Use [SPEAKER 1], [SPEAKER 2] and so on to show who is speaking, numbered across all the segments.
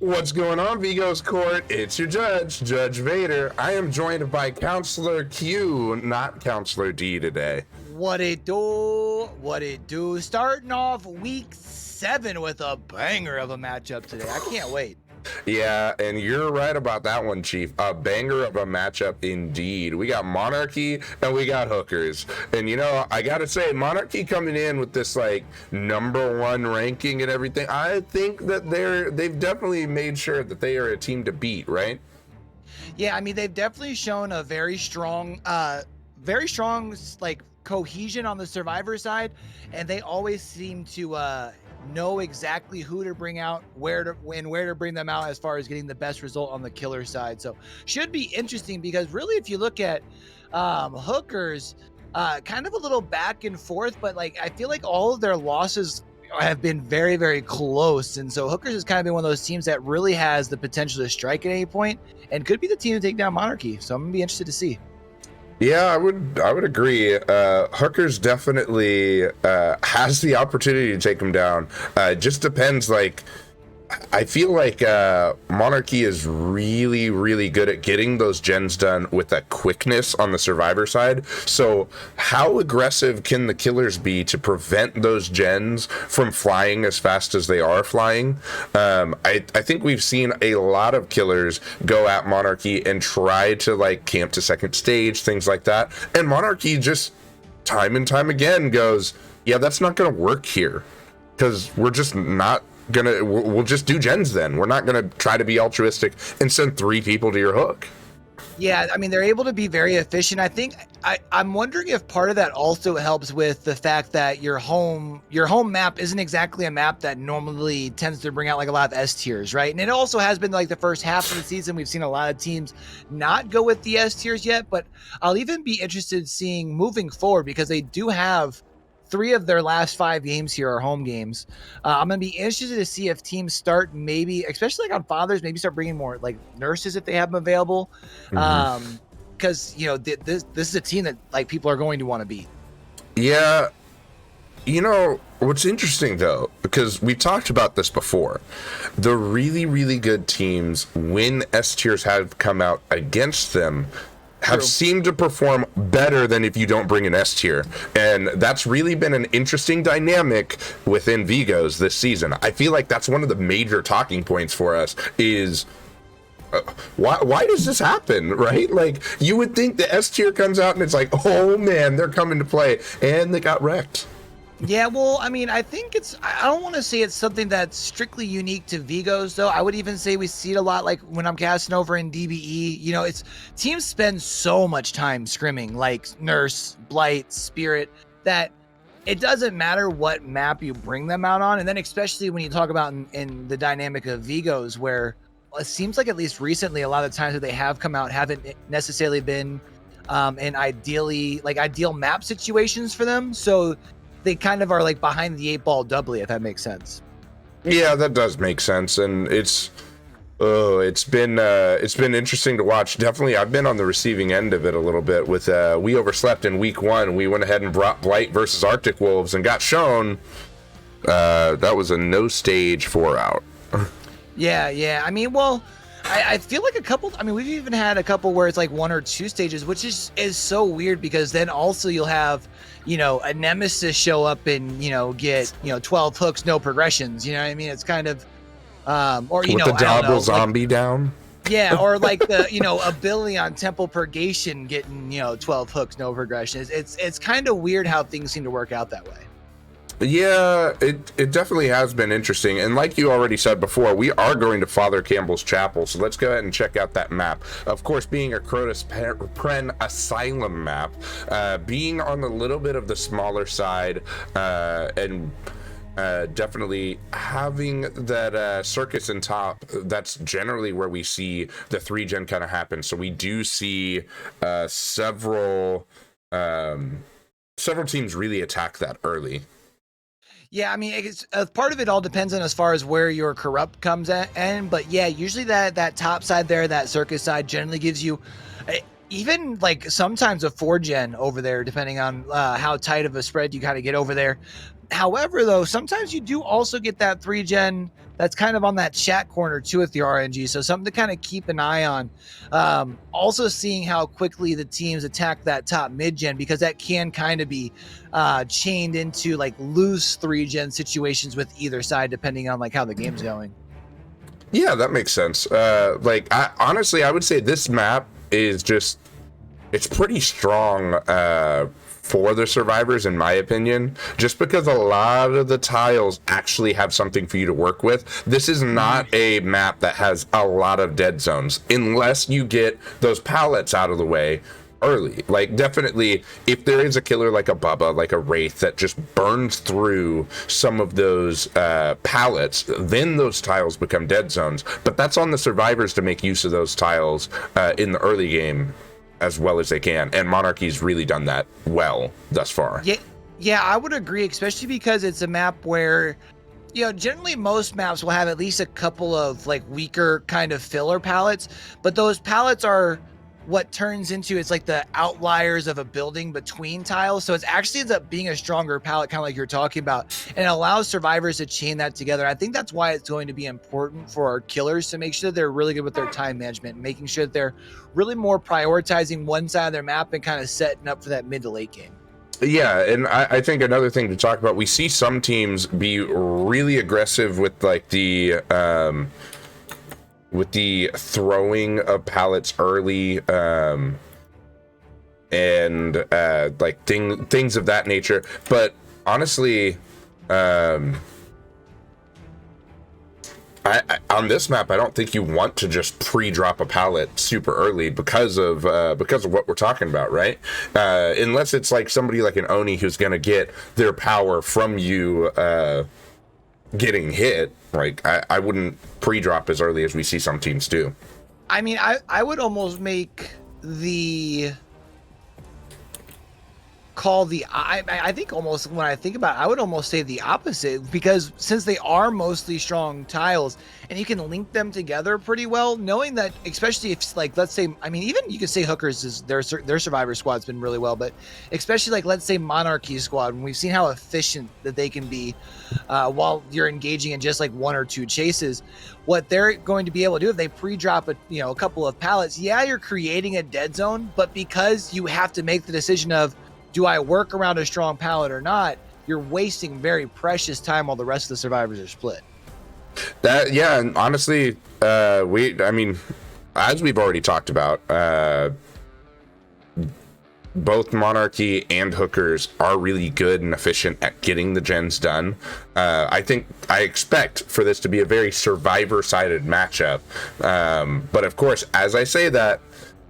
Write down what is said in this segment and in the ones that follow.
[SPEAKER 1] What's going on, Vigo's Court? It's your judge, Judge Vader. I am joined by Counselor Q, not Counselor D today.
[SPEAKER 2] What it do? What it do? Starting off week 7 with a banger of a matchup today. I can't wait.
[SPEAKER 1] Yeah, and you're right about that one, Chief. A banger of a matchup indeed. We got Monarchy and we got Hookers. And you know, I gotta say, Monarchy coming in with this like #1 ranking and everything, I think that they've definitely made sure that they are a team to beat, right?
[SPEAKER 2] Yeah, I mean they've definitely shown a very strong like cohesion on the Survivor side, and they always seem to know exactly who to bring out, where to bring them out as far as getting the best result on the killer side. So should be interesting because really, if you look at Hookers, kind of a little back and forth, but like I feel like all of their losses have been very, very close. And so Hookers has kind of been one of those teams that really has the potential to strike at any point and could be the team to take down Monarchy. So I'm gonna be interested to see.
[SPEAKER 1] Yeah, I would agree. Hookers definitely has the opportunity to take them down. It just depends. Like, I feel like Monarchy is really, really good at getting those gens done with a quickness on the Survivor side. So how aggressive can the killers be to prevent those gens from flying as fast as they are flying? I think we've seen a lot of killers go at Monarchy and try to like camp to second stage, things like that. And Monarchy just time and time again goes, yeah, that's not going to work here because we're just not we'll just do gens then. We're not gonna try to be altruistic and send 3 people to your hook.
[SPEAKER 2] Yeah, I mean they're able to be very efficient. I think I'm wondering if part of that also helps with the fact that your home map isn't exactly a map that normally tends to bring out like a lot of S tiers, right? And it also has been like the first half of the season we've seen a lot of teams not go with the S tiers yet, but I'll even be interested in seeing moving forward because they do have 3 of their last 5 games here are home games. I'm going to be interested to see if teams start maybe, especially like on fathers, maybe start bringing more like nurses if they have them available. Because, you know, this is a team that like people are going to want to beat.
[SPEAKER 1] Yeah. You know, what's interesting though, because we talked about this before, the really, really good teams, when S tiers have come out against them, have seemed to perform better than if you don't bring an S tier. And that's really been an interesting dynamic within Vigos this season. I feel like that's one of the major talking points for us is why does this happen, right? Like you would think the S tier comes out and it's like, oh man, they're coming to play, and they got wrecked.
[SPEAKER 2] Yeah, well, I mean, I think I don't want to say it's something that's strictly unique to Vigos, though. I would even say we see it a lot, like when I'm casting over in DBE. You know, it's teams spend so much time scrimming, like Nurse, Blight, Spirit, that it doesn't matter what map you bring them out on. And then especially when you talk about in the dynamic of Vigos, where it seems like at least recently, a lot of times that they have come out haven't necessarily been in ideal map situations for them. So they kind of are like behind the 8 ball doubly, if that makes sense.
[SPEAKER 1] Yeah, that does make sense, and it's been interesting to watch. Definitely, I've been on the receiving end of it a little bit. With we overslept in week 1. We went ahead and brought Blight versus Arctic Wolves and got shown that was a no stage 4 out.
[SPEAKER 2] Yeah. I mean, well, I feel like we've even had a couple where it's like 1 or 2 stages, which is so weird because then also you'll have, you know, a nemesis show up and, you know, get, you know, 12 hooks, no progressions. You know what I mean? It's kind of, or, you
[SPEAKER 1] with
[SPEAKER 2] know,
[SPEAKER 1] the double zombie like, down.
[SPEAKER 2] Yeah. Or like the, you know, ability on Temple Purgation getting, you know, 12 hooks, no progressions. It's kind of weird how things seem to work out that way.
[SPEAKER 1] Yeah, it definitely has been interesting. And like you already said before, we are going to Father Campbell's Chapel. So let's go ahead and check out that map. Of course, being a Crotus Pren Asylum map, being on a little bit of the smaller side, and definitely having that circus in top, that's generally where we see the 3 gen kind of happen. So we do see several teams really attack that early.
[SPEAKER 2] Yeah, I mean, it's part of it all depends on as far as where your corrupt comes in, but yeah, usually that top side there, that circus side, generally gives you even like sometimes a 4 gen over there, depending on how tight of a spread you kind of get over there. However, though, sometimes you do also get that 3 gen that's kind of on that chat corner too with the RNG. So something to kind of keep an eye on. Also seeing how quickly the teams attack that top mid gen, because that can kind of be chained into like loose 3 gen situations with either side, depending on like how the game's going.
[SPEAKER 1] Yeah, that makes sense. Like, honestly, I would say this map is just, it's pretty strong for the survivors, in my opinion, just because a lot of the tiles actually have something for you to work with. This is not a map that has a lot of dead zones, unless you get those pallets out of the way early. Like, definitely, if there is a killer like a Bubba, like a Wraith, that just burns through some of those pallets, then those tiles become dead zones. But that's on the survivors to make use of those tiles in the early game as well as they can, and Monarchy's really done that well thus far.
[SPEAKER 2] Yeah, I would agree, especially because it's a map where, generally most maps will have at least a couple of like weaker kind of filler pallets, but those pallets are what turns into, it's like the outliers of a building between tiles. So it actually ends up being a stronger palette, kind of like you're talking about, and it allows survivors to chain that together. I think that's why it's going to be important for our killers to make sure that they're really good with their time management, making sure that they're really more prioritizing one side of their map and kind of setting up for that mid to late game.
[SPEAKER 1] Yeah, and I think another thing to talk about, we see some teams be really aggressive with like the throwing of pallets early, and like things of that nature. But honestly, I on this map, I don't think you want to just pre-drop a pallet super early because of what we're talking about, right? Unless it's like somebody like an Oni who's gonna get their power from you getting hit. Like, I wouldn't pre-drop as early as we see some teams do.
[SPEAKER 2] I mean, I would almost make the call I think almost, when I think about it, I would almost say the opposite, because since they are mostly strong tiles and you can link them together pretty well, knowing that, especially if, like, let's say, I mean, even you could say Hookers is their survivor squad's been really well, but especially like, let's say Monarchy squad, when we've seen how efficient that they can be while you're engaging in just like 1 or 2 chases, what they're going to be able to do if they pre-drop a couple of pallets, yeah, you're creating a dead zone, but because you have to make the decision of, do I work around a strong pallet or not, you're wasting very precious time while the rest of the survivors are split.
[SPEAKER 1] Yeah, and honestly, I mean, as we've already talked about, both Monarchy and Hookers are really good and efficient at getting the gens done. I expect for this to be a very survivor-sided matchup. But of course, as I say that,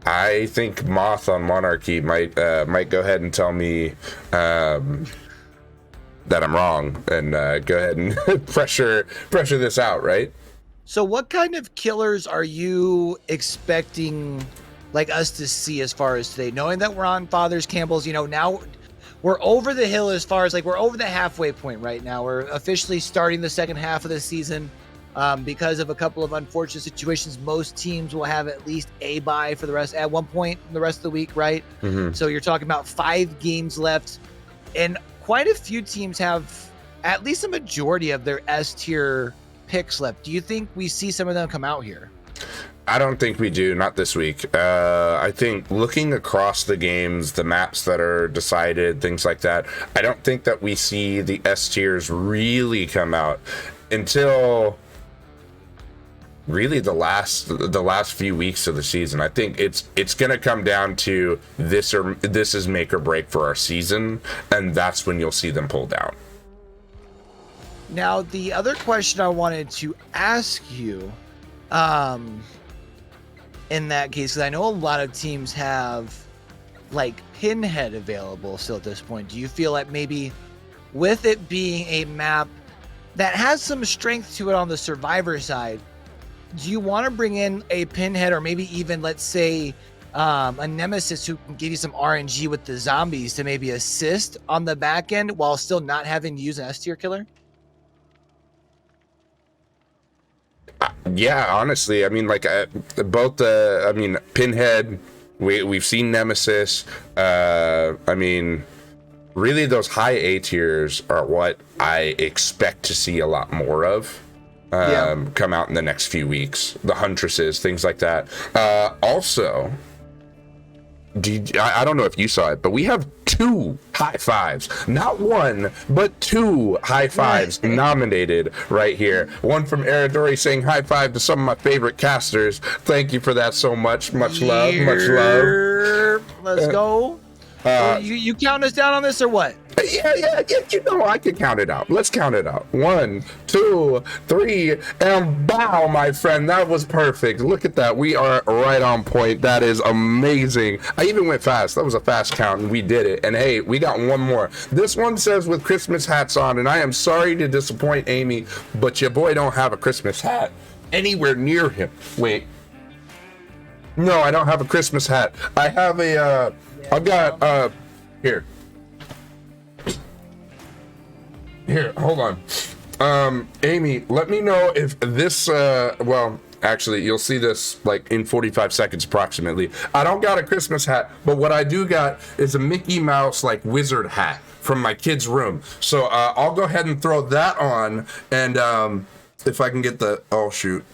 [SPEAKER 1] I think Moth on Monarchy might go ahead and tell me that I'm wrong, and go ahead and pressure this out, right?
[SPEAKER 2] So what kind of killers are you expecting like us to see as far as today, knowing that we're on Father's Campbell's? Now we're over the hill, as far as like we're over the halfway point right now. We're officially starting the second half of the season. Because of a couple of unfortunate situations, most teams will have at least a bye for the rest at one point in the rest of the week, right? Mm-hmm. So you're talking about 5 games left, and quite a few teams have at least a majority of their S tier picks left. Do you think we see some of them come out here?
[SPEAKER 1] I don't think we do, not this week. I think looking across the games, the maps that are decided, things like that, I don't think that we see the S tiers really come out until really the last few weeks of the season. I think it's gonna come down to this is make or break for our season, and that's when you'll see them pulled out.
[SPEAKER 2] Now, the other question I wanted to ask you, in that case, because I know a lot of teams have like Pinhead available still at this point. Do you feel like maybe with it being a map that has some strength to it on the survivor side, do you want to bring in a Pinhead, or maybe even, let's say, a Nemesis who can give you some RNG with the zombies to maybe assist on the back end while still not having to use an S tier killer?
[SPEAKER 1] Yeah, honestly, I mean, like both I mean, Pinhead, we've seen Nemesis. I mean, really those high A tiers are what I expect to see a lot more of. come out in the next few weeks. The Huntresses, things like that. Also, I don't know if you saw it, but we have 2 high fives, not 1, but 2 high fives nominated right here. One from Aradori saying high five to some of my favorite casters. Thank you for that so much. Much love. Much love.
[SPEAKER 2] Let's go. You count us down on this or what?
[SPEAKER 1] Yeah, you know I can count it out. Let's count it out. 1, 2, 3, and bow, my friend. That was perfect. Look at that. We are right on point. That is amazing. I even went fast. That was a fast count, and we did it. And hey, we got one more. This one says with Christmas hats on, and I am sorry to disappoint Amy, but your boy don't have a Christmas hat anywhere near him. Wait. No, I don't have a Christmas hat. I have a, I've got, here. Here, hold on. Amy, let me know if this, well, actually, you'll see this like in 45 seconds approximately. I don't got a Christmas hat, but what I do got is a Mickey Mouse like wizard hat from my kid's room. So I'll go ahead and throw that on, and if I can get the, oh shoot,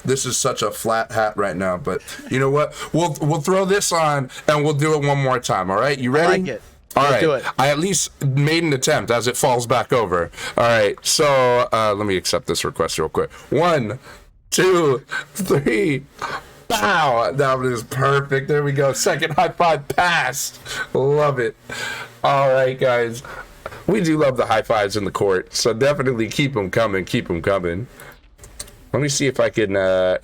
[SPEAKER 1] this is such a flat hat right now, but you know what? We'll throw this on and we'll do it one more time. All right, you ready?
[SPEAKER 2] I like it.
[SPEAKER 1] All right,
[SPEAKER 2] do it.
[SPEAKER 1] I at least made an attempt as it falls back over. All right, so let me accept this request real quick. 1, 2, 3, bow. That is perfect. There we go. Second high five passed. Love it. All right, guys. We do love the high fives in the court, so definitely keep them coming. Keep them coming. Let me see if I can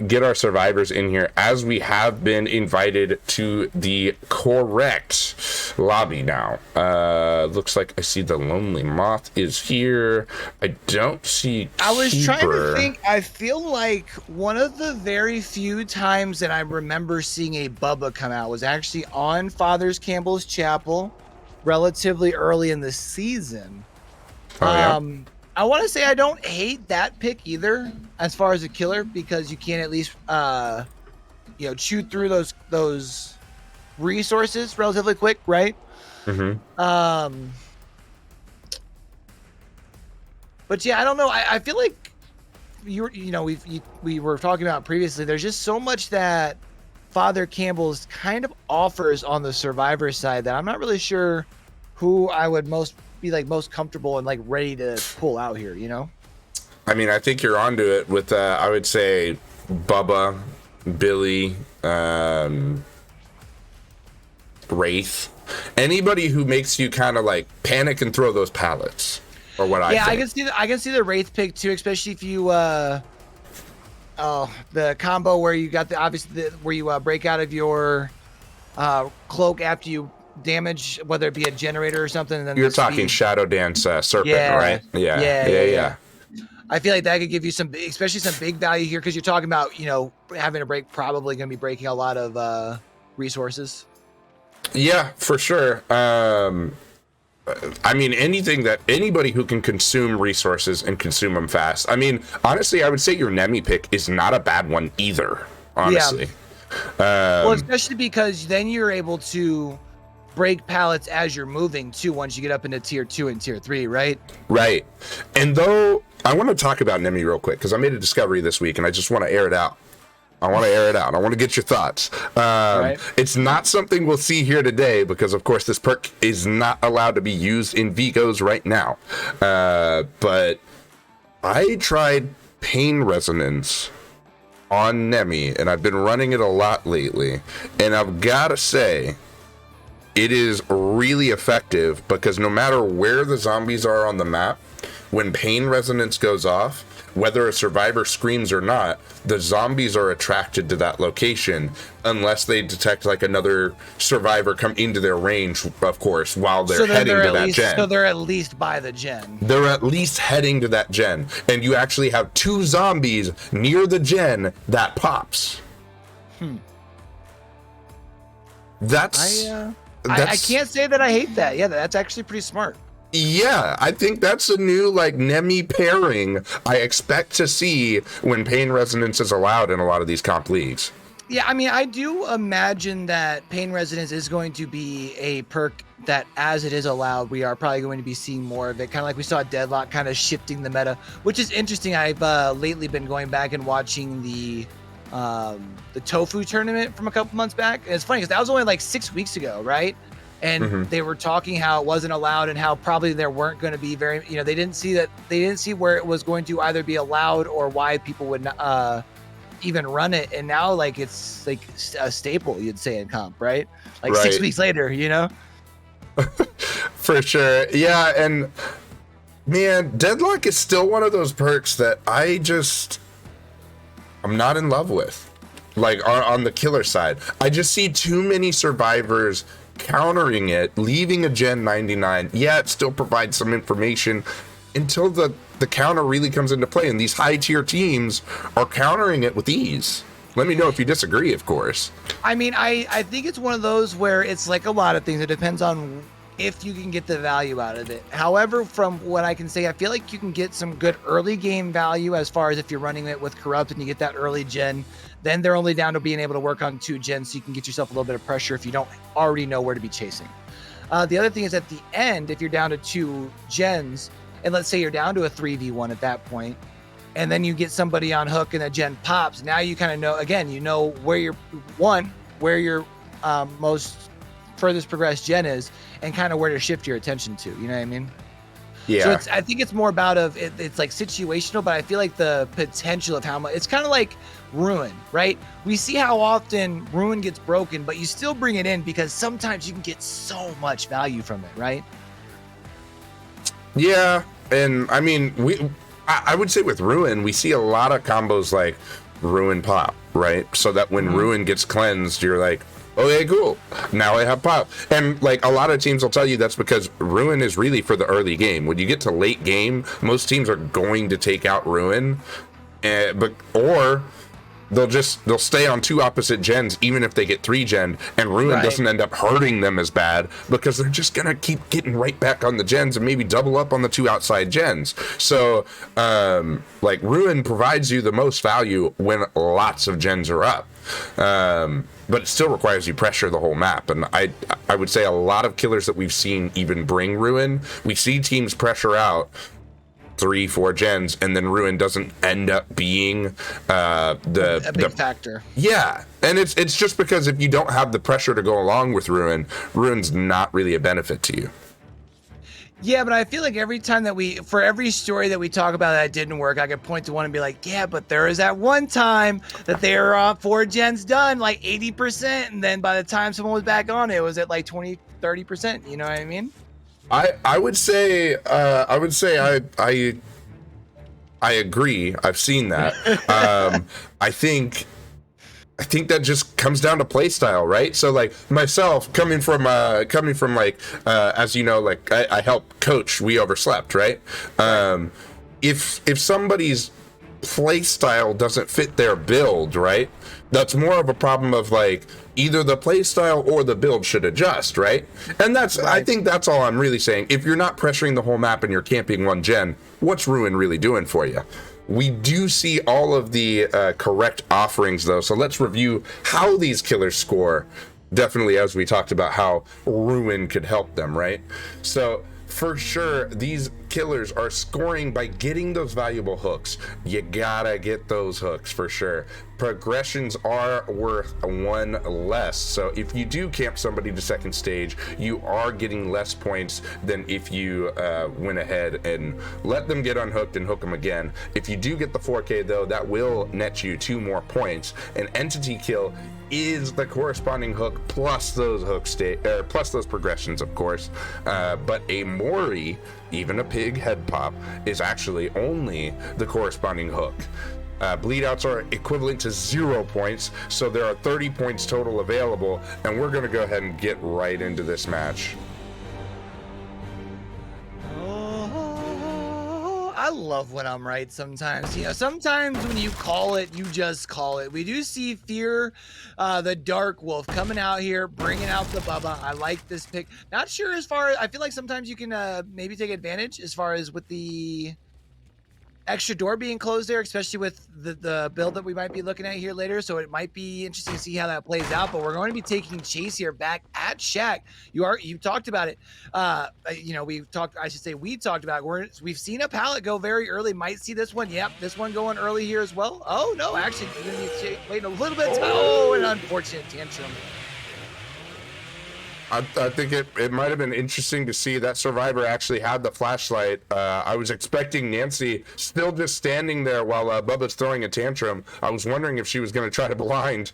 [SPEAKER 1] get our survivors in here, as we have been invited to the correct lobby now. Looks like I see the Lonely Moth is here. I don't see
[SPEAKER 2] I was
[SPEAKER 1] Keeper.
[SPEAKER 2] trying to think. I feel like one of the very few times that I remember seeing a Bubba come out was actually on Father's Campbell's Chapel, relatively early in the season.
[SPEAKER 1] Oh, yeah?
[SPEAKER 2] I want to say I don't hate that pick either, as far as a killer, because you can at least, chew through those resources relatively quick, right?
[SPEAKER 1] Mm-hmm.
[SPEAKER 2] But yeah, I don't know. I feel like we were talking about previously. There's just so much that Father Campbell's kind of offers on the survivor side that I'm not really sure who I would most comfortable and like ready to pull out here, you know?
[SPEAKER 1] I mean, I think you're onto it with, I would say, Bubba, Billy, Wraith. Anybody who makes you kind of like panic and throw those pallets, or what I think.
[SPEAKER 2] I can see the Wraith pick too, especially if you the combo where you got where you break out of your cloak after you damage, whether it be a generator or something. And then
[SPEAKER 1] you're talking Shadow Dance Serpent, right? Yeah.
[SPEAKER 2] I feel like that could give you especially some big value here, because you're talking about, having to probably going to be breaking a lot of resources. Yeah,
[SPEAKER 1] for sure. I mean, anybody who can consume resources and consume them fast. I mean, honestly, I would say your Nemi pick is not a bad one either, honestly.
[SPEAKER 2] Yeah. Well, especially because then you're able to break pallets as you're moving too, once you get up into tier 2 and tier 3, right? Right.
[SPEAKER 1] And though I want to talk about Nemi real quick, because I made a discovery this week and I just want to air it out. I want to get your thoughts. Right. It's not something we'll see here today, because of course this perk is not allowed to be used in Vigos right now. But I tried Pain Resonance on Nemi, and I've been running it a lot lately, and I've got to say, it is really effective, because no matter where the zombies are on the map, when Pain Resonance goes off, whether a survivor screams or not, the zombies are attracted to that location unless they detect like another survivor come into their range, of course, while they're heading to that gen.
[SPEAKER 2] So they're at least by the gen.
[SPEAKER 1] They're at least heading to that gen. And you actually have 2 zombies near the gen that pops.
[SPEAKER 2] I can't say that I hate that. Yeah, that's actually pretty smart.
[SPEAKER 1] Yeah, I think that's a new like Nemi pairing I expect to see when Pain Resonance is allowed in a lot of these comp leagues.
[SPEAKER 2] Yeah, I mean, I do imagine that Pain Resonance is going to be a perk that, as it is allowed, we are probably going to be seeing more of it. Kind of like we saw Deadlock kind of shifting the meta, which is interesting. I've lately been going back and watching the Tofu tournament from a couple months back. And it's funny because that was only like 6 weeks ago, right? And they were talking how it wasn't allowed and how probably there weren't going to be very, they didn't see where it was going to either be allowed or why people would not even run it. And now like it's like a staple, you'd say, in comp, right? Like
[SPEAKER 1] Right.
[SPEAKER 2] 6 weeks later,
[SPEAKER 1] For sure. Yeah, and man, Deadlock is still one of those perks that I'm not in love with. Like on the killer side, I just see too many survivors countering it, leaving a Gen 99. Yeah, it still provides some information until the counter really comes into play, and these high tier teams are countering it with ease. Let me know if you disagree, of course.
[SPEAKER 2] I mean, I think it's one of those where it's like a lot of things. It depends on if you can get the value out of it. However, from what I can say, I feel like you can get some good early game value as far as if you're running it with Corrupt and you get that early gen. Then they're only down to being able to work on 2 gens, so you can get yourself a little bit of pressure if you don't already know where to be chasing. The other thing is at the end, if you're down to 2 gens, and let's say you're down to a 3v1 at that point, and then you get somebody on hook and the gen pops, now you kind of know, again, where your most furthest progressed gen is and kind of where to shift your attention to, you know what I mean?
[SPEAKER 1] Yeah.
[SPEAKER 2] So I think it's more about it's like situational, but I feel like the potential of how much, it's kind of like Ruin, right? We see how often Ruin gets broken, but you still bring it in because sometimes you can get so much value from it, right?
[SPEAKER 1] Yeah, and I mean, I would say with Ruin, we see a lot of combos like Ruin pop, right? So that when Ruin gets cleansed, you're like, okay, cool. Now I have pop. And like a lot of teams will tell you that's because Ruin is really for the early game. When you get to late game, most teams are going to take out Ruin, or they'll stay on 2 opposite gens even if they get 3 gen, and Ruin doesn't end up hurting them as bad because they're just gonna keep getting right back on the gens and maybe double up on the 2 outside gens. So like Ruin provides you the most value when lots of gens are up, but it still requires you pressure the whole map. And I would say a lot of killers that we've seen even bring Ruin, we see teams pressure out 3-4 gens, and then Ruin doesn't end up being a big
[SPEAKER 2] factor.
[SPEAKER 1] Yeah, and it's just because if you don't have the pressure to go along with Ruin's not really a benefit to you.
[SPEAKER 2] Yeah, but I feel like every time for every story that we talk about that didn't work, I could point to one and be like, yeah, but there was that one time that they were 4 gens done, like 80%, and then by the time someone was back on, it was at like 20-30%. You know what I mean?
[SPEAKER 1] I would say I agree. I've seen that. I think that just comes down to play style, right? So like myself, coming from like as you know, like I help coach We Overslept, right? If somebody's play style doesn't fit their build, right? That's more of a problem of like either the play style or the build should adjust, right? And I think that's all I'm really saying. If you're not pressuring the whole map and you're camping 1 gen, what's Ruin really doing for you? We do see all of the correct offerings though, so let's review how these killers score. Definitely, as we talked about how Ruin could help them, right? So for sure, these killers are scoring by getting those valuable hooks. You gotta get those hooks for sure. Progressions are worth 1 less. So if you do camp somebody to second stage, you are getting less points than if you went ahead and let them get unhooked and hook them again. If you do get the 4K though, that will net you 2 more points. An entity kill is the corresponding hook plus those plus those progressions, of course. But a Mori, even a pig head pop, is actually only the corresponding hook. Bleed outs are equivalent to 0 points, so there are 30 points total available, and we're going to go ahead and get right into this match.
[SPEAKER 2] I love when I'm right sometimes. Sometimes when you call it, you just call it. We do see Fear, the Dark Wolf, coming out here, bringing out the Bubba. I like this pick. Not sure as far as, I feel like sometimes you can maybe take advantage as far as with the extra door being closed there, especially with the build that we might be looking at here later. So it might be interesting to see how that plays out. But we're going to be taking Chase here back at Shack. You talked about it. We talked about we've seen a pallet go very early. Might see this one. Yep, this one going early here as well. Oh no, actually, you're gonna need waiting a little bit. Oh, an unfortunate tantrum.
[SPEAKER 1] I think it might have been interesting to see that survivor actually had the flashlight. I was expecting Nancy still just standing there while Bubba's throwing a tantrum. I was wondering if she was going to try to blind.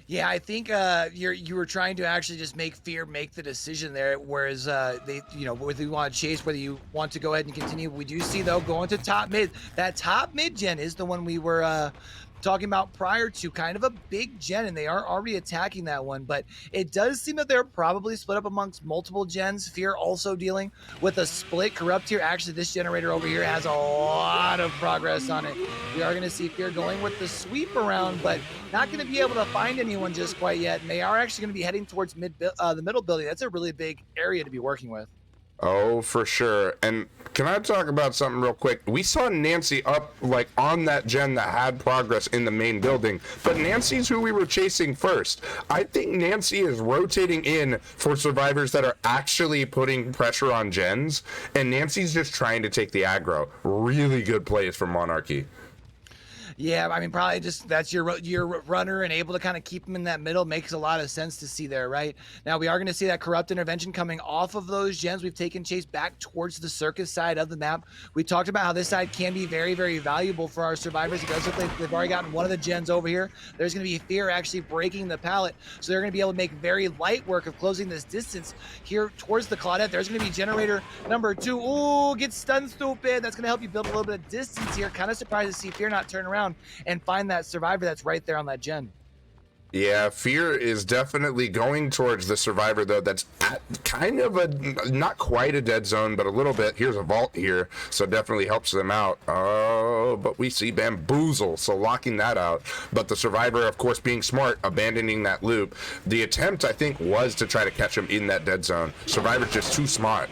[SPEAKER 2] Yeah, I think you were trying to actually just make Fear make the decision there, whereas whether you want to chase, whether you want to go ahead and continue. We do see though going to top mid. That top mid gen is the one we were talking about prior to, kind of a big gen, and they are already attacking that one. But it does seem that they're probably split up amongst multiple gens. Fear also dealing with a split corrupt here. Actually, this generator over here has a lot of progress on it. We are going to see Fear going with the sweep around, but not going to be able to find anyone just quite yet. And they are actually going to be heading towards the middle building. That's a really big area to be working with.
[SPEAKER 1] Oh, for sure. And can I talk about something real quick? We saw Nancy up like on that gen that had progress in the main building, but Nancy's who we were chasing first. I think Nancy is rotating in for survivors that are actually putting pressure on gens, and Nancy's just trying to take the aggro. Really good plays from Monarchy.
[SPEAKER 2] Yeah, I mean, probably just that's your runner and able to kind of keep him in that middle makes a lot of sense to see there, right? Now, we are going to see that corrupt intervention coming off of those gens. We've taken Chase back towards the circus side of the map. We talked about how this side can be very, very valuable for our survivors. It does look like they've already gotten one of the gens over here. There's going to be Fear actually breaking the pallet, so they're going to be able to make very light work of closing this distance here towards the Claudette. There's going to be generator number 2. Ooh, get stunned, stupid. That's going to help you build a little bit of distance here. Kind of surprised to see Fear not turn around and find that survivor that's right there on that gen.
[SPEAKER 1] Yeah, Fear is definitely going towards the survivor, though, that's at kind of a, not quite a dead zone, but a little bit. Here's a vault here, so definitely helps them out. Oh, but we see Bamboozle, so locking that out. But the survivor, of course, being smart, abandoning that loop. The attempt, I think, was to try to catch him in that dead zone. Survivor's just too smart.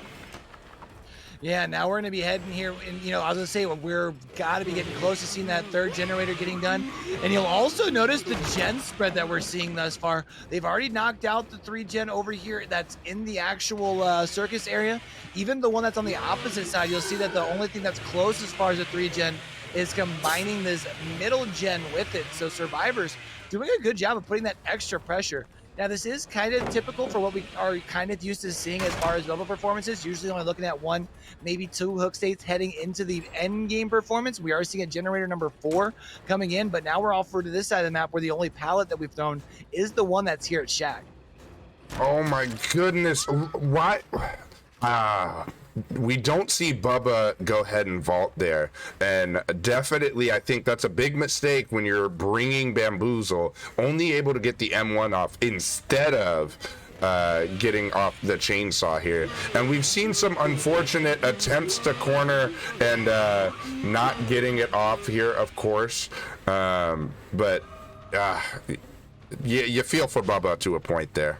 [SPEAKER 2] Yeah, now we're going to be heading here, and I was going to say, we're got to be getting close to seeing that third generator getting done. And you'll also notice the gen spread that we're seeing thus far. They've already knocked out the 3 gen over here that's in the actual circus area. Even the one that's on the opposite side, you'll see that the only thing that's close as far as the 3 gen is combining this middle gen with it. So Survivors doing a good job of putting that extra pressure. Now, this is kind of typical for what we are kind of used to seeing as far as level performances, usually only looking at 1, maybe 2 hook states heading into the end game performance. We are seeing a generator number 4 coming in, but now we're off to this side of the map where the only pallet that we've thrown is the one that's here at Shack.
[SPEAKER 1] Oh my goodness. Why? We don't see Bubba go ahead and vault there, and definitely I think that's a big mistake when you're bringing Bamboozle, only able to get the M1 off instead of getting off the chainsaw here. And we've seen some unfortunate attempts to corner and not getting it off here, of course, but you feel for Bubba to a point there.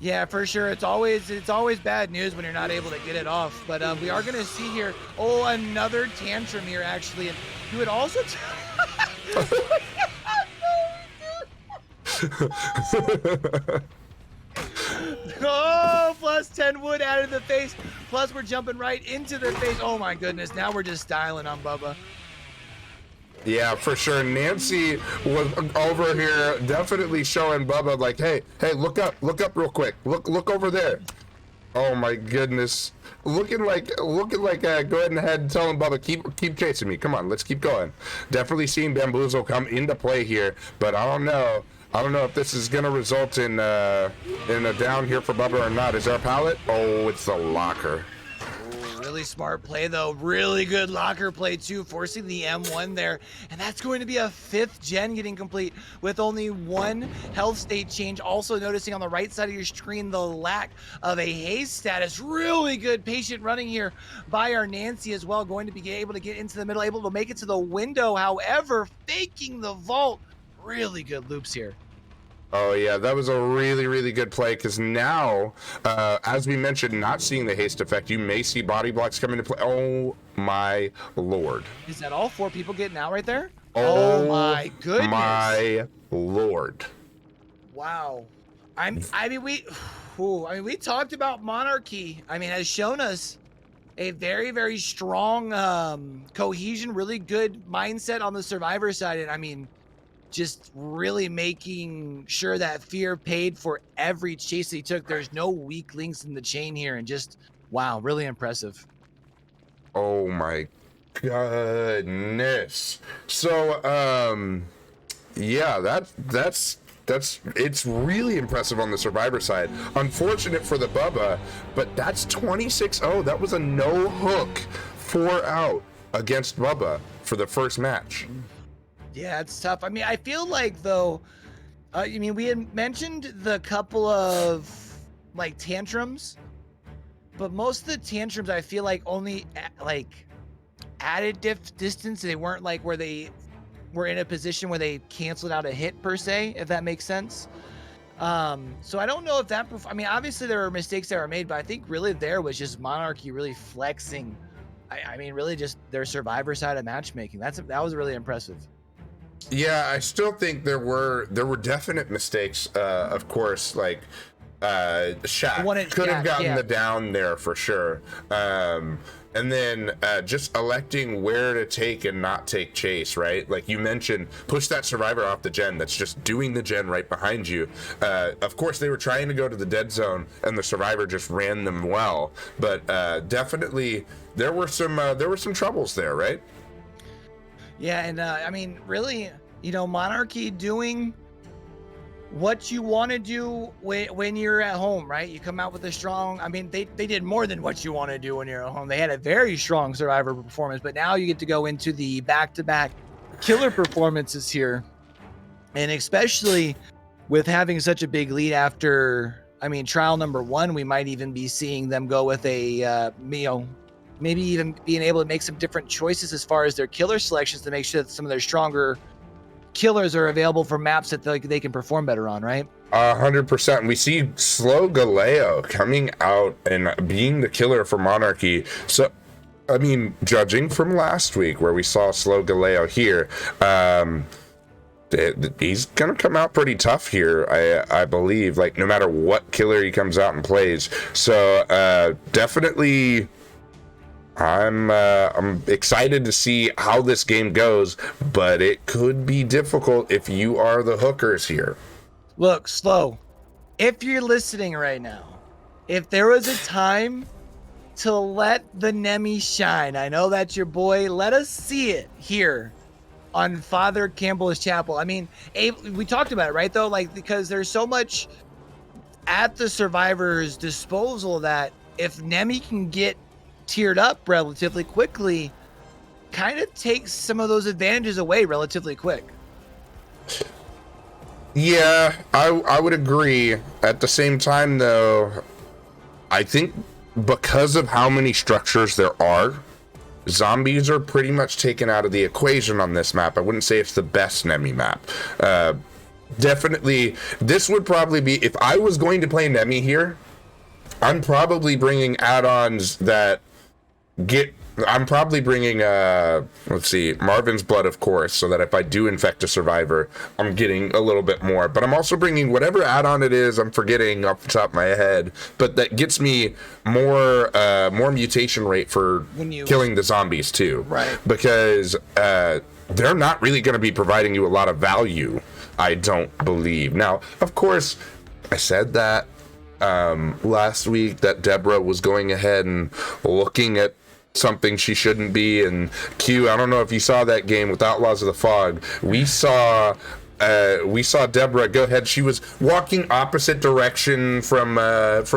[SPEAKER 2] Yeah, for sure. It's always bad news when you're not able to get it off. But we are going to see here, another tantrum here, actually. And you would also... plus 10 wood out of the face. Plus we're jumping right into the face. Oh my goodness. Now we're just styling on Bubba.
[SPEAKER 1] Yeah, for sure. Nancy was over here definitely showing Bubba like, hey, look up real quick. Look over there. Oh my goodness. Looking like go ahead and telling Bubba, keep chasing me. Come on, let's keep going. Definitely seeing Bamboozle come into play here, but I don't know if this is gonna result in a down here for Bubba or not. Is there a pallet? Oh, it's the locker.
[SPEAKER 2] Really smart play, though. Really good locker play, too, forcing the M1 there. And that's going to be a 5th gen getting complete with only 1 health state change. Also noticing on the right side of your screen the lack of a haste status. Really good patient running here by our Nancy as well. Going to be able to get into the middle, able to make it to the window. However, faking the vault. Really good loops here.
[SPEAKER 1] Oh yeah, that was a really, really good play because now, as we mentioned, not seeing the haste effect, you may see body blocks come into play. Oh my lord.
[SPEAKER 2] Is that all 4 people getting out right there? Oh
[SPEAKER 1] Oh
[SPEAKER 2] my goodness.
[SPEAKER 1] my lord.
[SPEAKER 2] Wow. I mean we talked about Monarchy. I mean, has shown us a very, very strong cohesion, really good mindset on the survivor side. And I mean, just really making sure that Fear paid for every chase that he took. There's no weak links in the chain here, and just wow, really impressive.
[SPEAKER 1] Oh my goodness. So yeah, that's it's really impressive on the survivor side. Unfortunate for the Bubba, but that's 26-0. That was a no hook 4 out against Bubba for the first match.
[SPEAKER 2] Yeah, it's tough. I mean, I feel like though, I mean, we had mentioned the couple of like tantrums, but most of the tantrums I feel like only like added distance. They weren't like where they were in a position where they canceled out a hit per se, if that makes sense. So I don't know if that. I mean, obviously there were mistakes that were made, but I think really there was just Monarchy really flexing. I mean, really just their survivor side of matchmaking. That was really impressive.
[SPEAKER 1] Yeah, I still think there were definite mistakes. Of course, like Shaq could have gotten the down there for sure. And then just electing where to take and not take chase, right? Like you mentioned, push that survivor off the gen that's just doing the gen right behind you. Of course, they were trying to go to the dead zone, and the survivor just ran them well. But definitely, there were some troubles there, right?
[SPEAKER 2] Yeah, and I mean, really, you know, Monarchy doing what you want to do when you're at home, right? You come out with a strong, I mean, they did more than what you want to do when you're at home. They had a very strong survivor performance, but now you get to go into the back-to-back killer performances here. And especially with having such a big lead after, I mean, trial number 1, we might even be seeing them go with a, you know, maybe even being able to make some different choices as far as their killer selections to make sure that some of their stronger killers are available for maps that they can perform better on, right?
[SPEAKER 1] 100%. We see Slow Galeo coming out and being the killer for Monarchy. So, I mean, judging from last week where we saw Slow Galeo here, he's gonna come out pretty tough here, I believe. Like no matter what killer he comes out and plays. So definitely. I'm excited to see how this game goes, but it could be difficult if you are the hookers here.
[SPEAKER 2] Look, Slow, if you're listening right now, if there was a time to let the Nemi shine, I know that's your boy, let us see it here on Father Campbell's Chapel. I mean, we talked about it, right, though? Like, because there's so much at the survivor's disposal that if Nemi can get tiered up relatively quickly, kind of takes some of those advantages away relatively quick.
[SPEAKER 1] Yeah, I would agree. At the same time, though, I think because of how many structures there are, zombies are pretty much taken out of the equation on this map. I wouldn't say it's the best Nemi map. Definitely, this would probably be, if I was going to play Nemi here, I'm probably bringing add-ons that I'm probably bringing let's see, Marvin's Blood, of course, so that if I do infect a survivor, I'm getting a little bit more. But I'm also bringing whatever add-on it is, I'm forgetting off the top of my head, but that gets me more mutation rate for killing the zombies too.
[SPEAKER 2] Right.
[SPEAKER 1] Because they're not really going to be providing you a lot of value, I don't believe. Now, of course, I said that last week that Deborah was going ahead and looking at something she shouldn't be, and Q, I don't know if you saw that game with Outlaws of the Fog. We saw Deborah go ahead. She was walking opposite direction from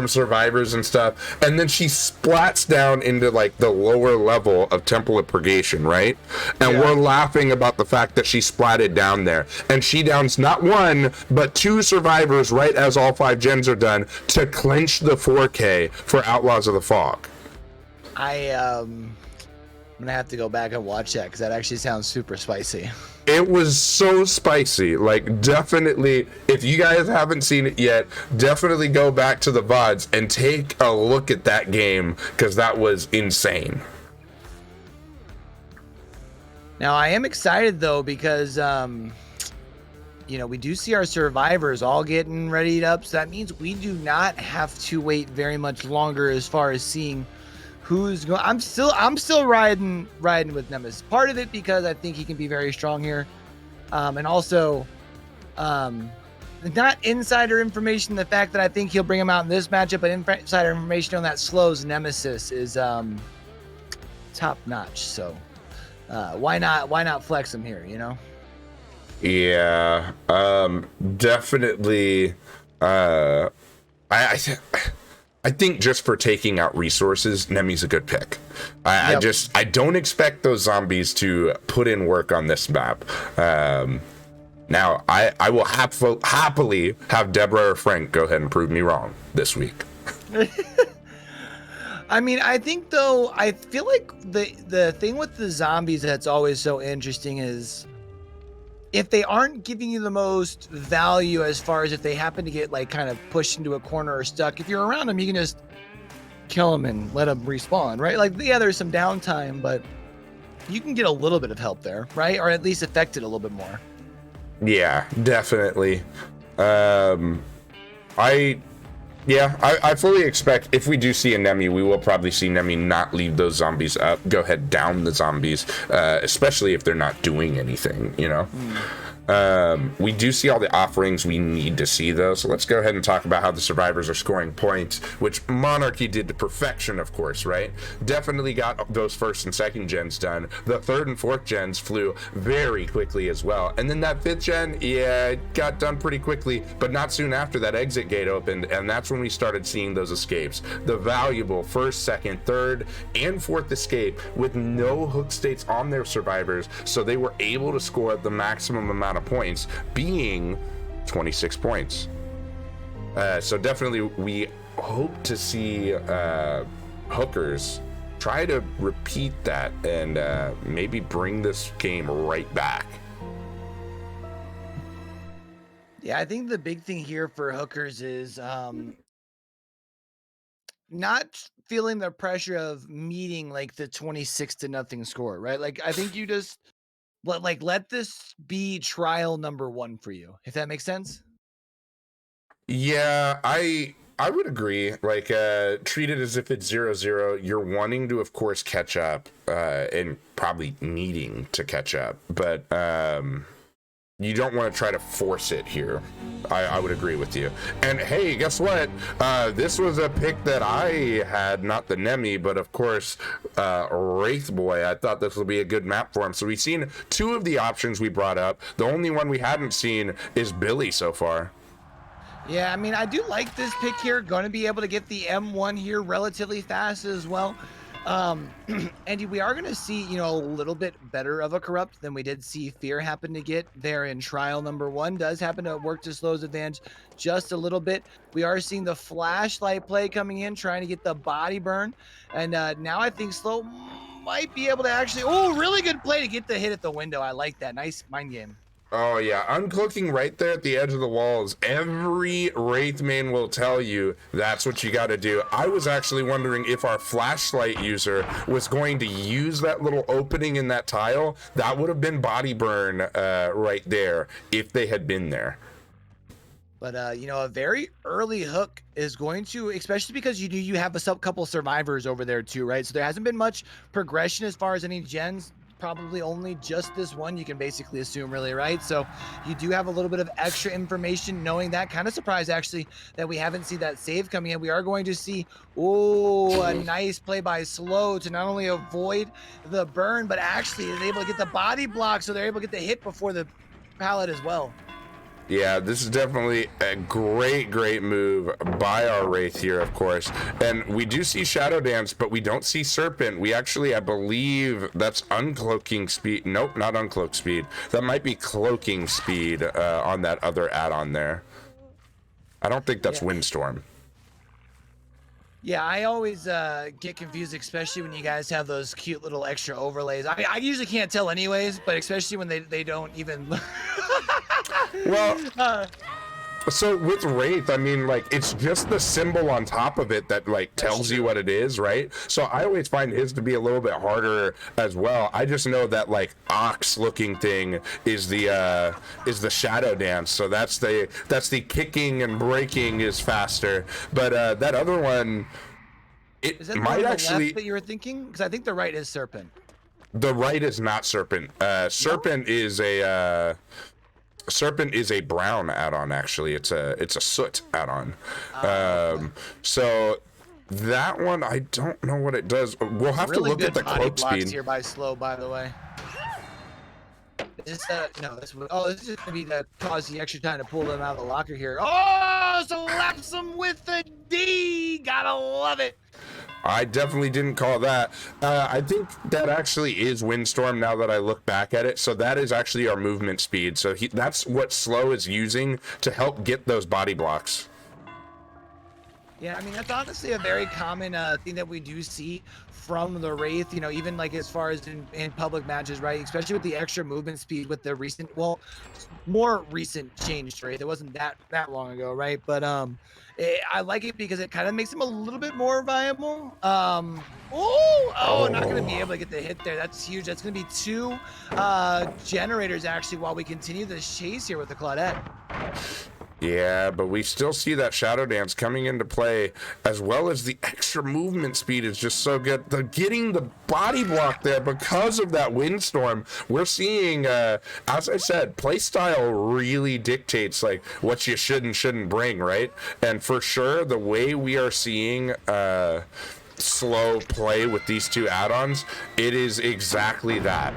[SPEAKER 1] survivors and stuff, and then she splats down into like the lower level of Temple of Purgation, right? And we're laughing about the fact that she splatted down there, and she downs not 1 but 2 survivors right as all 5 gens are done to clinch the 4K for Outlaws of the Fog.
[SPEAKER 2] I'm gonna have to go back and watch that because that actually sounds super spicy.
[SPEAKER 1] It was so spicy. Like, definitely, if you guys haven't seen it yet, definitely go back to the VODs and take a look at that game because that was insane.
[SPEAKER 2] Now I am excited though because you know, we do see our survivors all getting readied up, so that means we do not have to wait very much longer as far as seeing who's going. I'm still riding with Nemesis. Part of it because I think he can be very strong here, and also, not insider information. The fact that I think he'll bring him out in this matchup, but insider information on that slows Nemesis is top notch. So why not flex him here? You know.
[SPEAKER 1] Yeah, definitely. I think just for taking out resources, Nemi's a good pick.
[SPEAKER 2] Yep.
[SPEAKER 1] I don't expect those zombies to put in work on this map. Now, I will happily have Deborah or Frank go ahead and prove me wrong this week.
[SPEAKER 2] I mean, I think though, I feel like the thing with the zombies that's always so interesting is if they aren't giving you the most value as far as if they happen to get like kind of pushed into a corner or stuck, if you're around them, you can just kill them and let them respawn, right? Like, yeah, there's some downtime, but you can get a little bit of help there, right? Or at least affect it a little bit more.
[SPEAKER 1] Yeah, definitely. I fully expect if we do see a Nemi, we will probably see Nemi not leave those zombies up, go ahead down the zombies, especially if they're not doing anything, you know? We do see all the offerings we need to see, though, so let's go ahead and talk about how the survivors are scoring points, which Monarchy did to perfection, of course, right? Definitely got those first and second gens done. The third and fourth gens flew very quickly as well, and then that fifth gen, yeah, it got done pretty quickly, but not soon after that exit gate opened, and that's when we started seeing those escapes. The valuable first, second, third, and fourth escape with no hook states on their survivors, so they were able to score the maximum amount of points, being 26 points. So definitely we hope to see hookers try to repeat that and maybe bring this game right back.
[SPEAKER 2] Yeah, I think the big thing here for hookers is not feeling the pressure of meeting like the 26-0 score, right? Like, I think you just let this be trial number one for you, if that makes sense.
[SPEAKER 1] Yeah, I would agree. Like, treat it as if it's 0-0. You're wanting to, of course, catch up, and probably needing to catch up, but you don't want to try to force it here. I would agree with you. And hey, guess what? This was a pick that I had, not the Nemi, but of course, Wraith Boy. I thought this would be a good map for him. So we've seen two of the options we brought up. The only one we hadn't seen is Billy so far.
[SPEAKER 2] Yeah, I mean, I do like this pick here. Going to be able to get the M1 here relatively fast as well. Andy, we are going to see, you know, a little bit better of a corrupt than we did see Fear happen to get there in trial number one. Does happen to work to Slow's advantage just a little bit. We are seeing the flashlight play coming in, trying to get the body burn. And now I think Slow might be able to actually, oh, really good play to get the hit at the window. I like that. Nice mind game.
[SPEAKER 1] Oh yeah, uncloaking right there at the edge of the walls. Every Wraith main will tell you that's what you got to do. I was actually wondering if our flashlight user was going to use that little opening in that tile. That would have been body burn right there if they had been there.
[SPEAKER 2] But you know, a very early hook is going to, especially because you have a couple survivors over there too, right? So there hasn't been much progression as far as any gens. Probably only just this one, you can basically assume, really, right? So you do have a little bit of extra information knowing that. Kind of surprised actually that we haven't seen that save coming in. We are going to see, oh, a nice play by Slow to not only avoid the burn, but actually is able to get the body block, so they're able to get the hit before the pallet as well.
[SPEAKER 1] Yeah, this is definitely a great move by our Wraith here, of course. And we do see Shadow Dance, but we don't see Serpent. We actually, I believe that's uncloaking speed. Nope, not uncloak speed. That might be cloaking speed on that other add-on there. I don't think that's Windstorm.
[SPEAKER 2] Yeah, I always get confused, especially when you guys have those cute little extra overlays. I mean, I usually can't tell anyways, but especially when they don't even.
[SPEAKER 1] Well,
[SPEAKER 2] uh,
[SPEAKER 1] so with Wraith, I mean, like, it's just the symbol on top of it that, like,
[SPEAKER 2] that's
[SPEAKER 1] tells you
[SPEAKER 2] true.
[SPEAKER 1] what it is, right? So I always find his to be a little bit harder as well. I just know that, like, ox-looking thing is the shadow dance. So that's the kicking and breaking is faster. But that other one,
[SPEAKER 2] Is
[SPEAKER 1] it
[SPEAKER 2] that the one
[SPEAKER 1] might
[SPEAKER 2] on the left
[SPEAKER 1] actually.
[SPEAKER 2] that you were thinking? Because I think the right is serpent.
[SPEAKER 1] The right is not serpent.
[SPEAKER 2] No.
[SPEAKER 1] Serpent is a brown add-on. Actually, it's a soot add-on.
[SPEAKER 2] Ah, okay.
[SPEAKER 1] So that one, I don't know what it does. We'll have to
[SPEAKER 2] Really
[SPEAKER 1] look at
[SPEAKER 2] good
[SPEAKER 1] the
[SPEAKER 2] body
[SPEAKER 1] cloak
[SPEAKER 2] blocks
[SPEAKER 1] speed.
[SPEAKER 2] here by Slow, by the way. Is this no, this is gonna be to cause the extra time to pull them out of the locker here. Oh, slaps him with the D. Gotta love it.
[SPEAKER 1] I definitely didn't call that. I think that actually is Windstorm now that I look back at it. So that is actually our movement speed. So that's what Slow is using to help get those body blocks.
[SPEAKER 2] Yeah, I mean that's honestly a very common thing that we do see from the Wraith. You know, even like as far as in public matches, right? Especially with the extra movement speed with the recent, well, more recent change to Wraith. It wasn't that long ago, right? But I like it because it kind of makes him a little bit more viable. Not gonna be able
[SPEAKER 1] Oh.
[SPEAKER 2] to get the hit there. That's huge. That's gonna be two generators actually while we continue this chase here with the Claudette.
[SPEAKER 1] Yeah, but we still see that Shadow Dance coming into play, as well as the extra movement speed is just so good. The getting the body block there because of that Windstorm. We're seeing, as I said, playstyle really dictates like what you should and shouldn't bring, right? And for sure, the way we are seeing Slow play with these two add-ons, it is exactly that.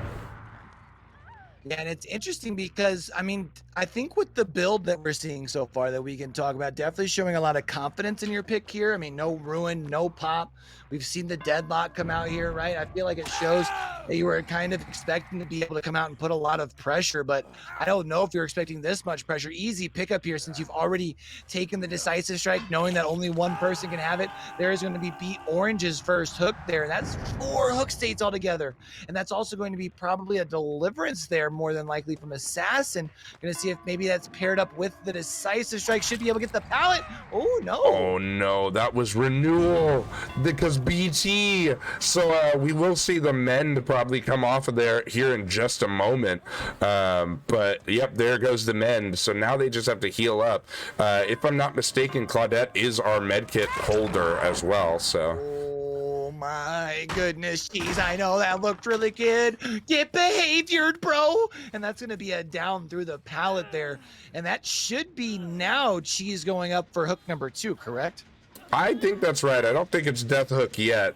[SPEAKER 2] Yeah, and it's interesting because I mean, I think with the build that we're seeing so far that we can talk about, definitely showing a lot of confidence in your pick here. I mean, no ruin, no pop. We've seen the deadlock come out here, right? I feel like it shows that you were kind of expecting to be able to come out and put a lot of pressure, but I don't know if you're expecting this much pressure. Easy pickup here since you've already taken the decisive strike, knowing that only one person can have it. There is going to be Beat Orange's first hook there. That's 4 hook states altogether. And that's also going to be probably a deliverance there, more than likely from Assassin. Going to see if maybe that's paired up with the decisive strike. Should be able to get the pallet. Oh, no.
[SPEAKER 1] Oh no, that was renewal because BT. So we will see the mend probably come off of there here in just a moment. But yep, there goes the mend. So now they just have to heal up. If I'm not mistaken, Claudette is our medkit holder as well. So.
[SPEAKER 2] Oh my goodness, jeez, I know that looked really good. Get behaviored, bro. And that's going to be a down through the pallet there. And that should be now Cheese going up for hook number 2, correct?
[SPEAKER 1] I think that's right. I don't think it's Death Hook yet.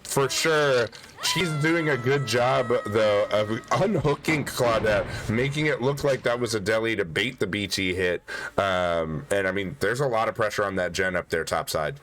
[SPEAKER 1] For sure, she's doing a good job, though, of unhooking Claudette, making it look like that was a deli to bait the BT hit. And, I mean, there's a lot of pressure on that gen up there topside.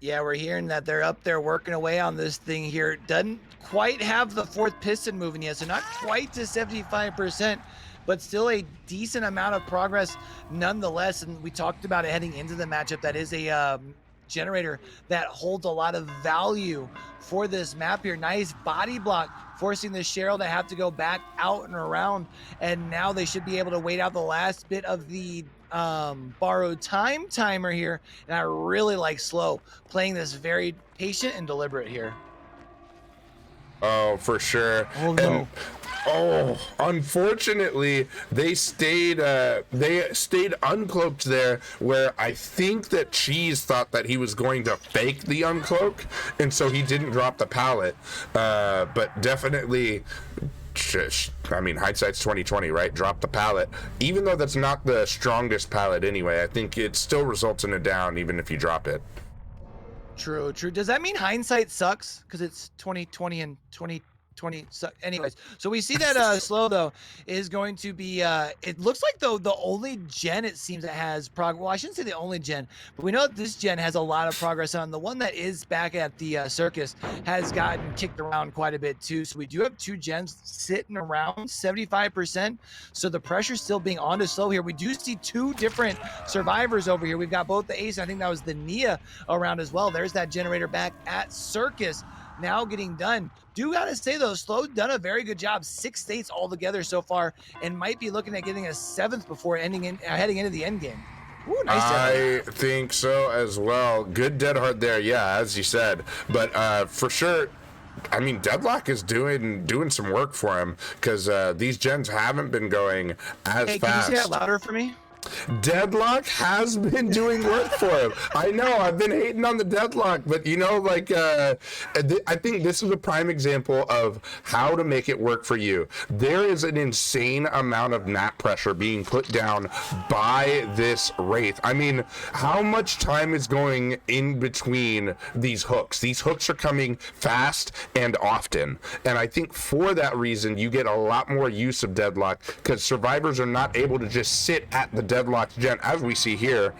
[SPEAKER 2] Yeah, we're hearing that they're up there working away on this thing here. Doesn't quite have the fourth piston moving yet, so not quite to 75%, but still a decent amount of progress nonetheless. And we talked about it heading into the matchup. That is a generator that holds a lot of value for this map here. Nice body block, forcing the Cheryl to have to go back out and around. And now they should be able to wait out the last bit of the borrowed time timer here. And I really like Slow playing this very patient and deliberate here.
[SPEAKER 1] Oh, for sure.
[SPEAKER 2] Oh
[SPEAKER 1] And
[SPEAKER 2] no.
[SPEAKER 1] unfortunately, they stayed uncloaked there. Where I think that Cheese thought that he was going to fake the uncloak, and so he didn't drop the pallet. But definitely. I mean, hindsight's 2020, right? Drop the pallet, even though that's not the strongest pallet anyway. I think it still results in a down, even if you drop it.
[SPEAKER 2] True. Does that mean hindsight sucks because it's 2020 and 20 20. So anyways, so we see that slow though is going to be it looks like though the only gen it seems that has progress. Well, I shouldn't say the only gen, but we know that this gen has a lot of progress on. The one that is back at the circus has gotten kicked around quite a bit too. So we do have two gens sitting around 75%. So the pressure's still being on to slow here. We do see two different survivors over here. We've got both the Ace, I think that was the Nia around as well. There's that generator back at circus now getting done. Do gotta say though, Slow done a very good job. 6 states altogether so far, and might be looking at getting a 7th before heading into the end game. Ooh, nice
[SPEAKER 1] I think so as well. Good dead hard there, yeah, as you said. But for sure, I mean, Deadlock is doing some work for him because these gens haven't been going as fast.
[SPEAKER 2] Can you say that louder for me?
[SPEAKER 1] Deadlock has been doing work for him. I know I've been hating on the Deadlock, but you know, like I think this is a prime example of how to make it work for you. There is an insane amount of nap pressure being put down by this Wraith. I mean, how much time is going in between these hooks? These hooks are coming fast and often, and I think for that reason you get a lot more use of Deadlock because survivors are not able to just sit at the Deadlocked gen, as we see here,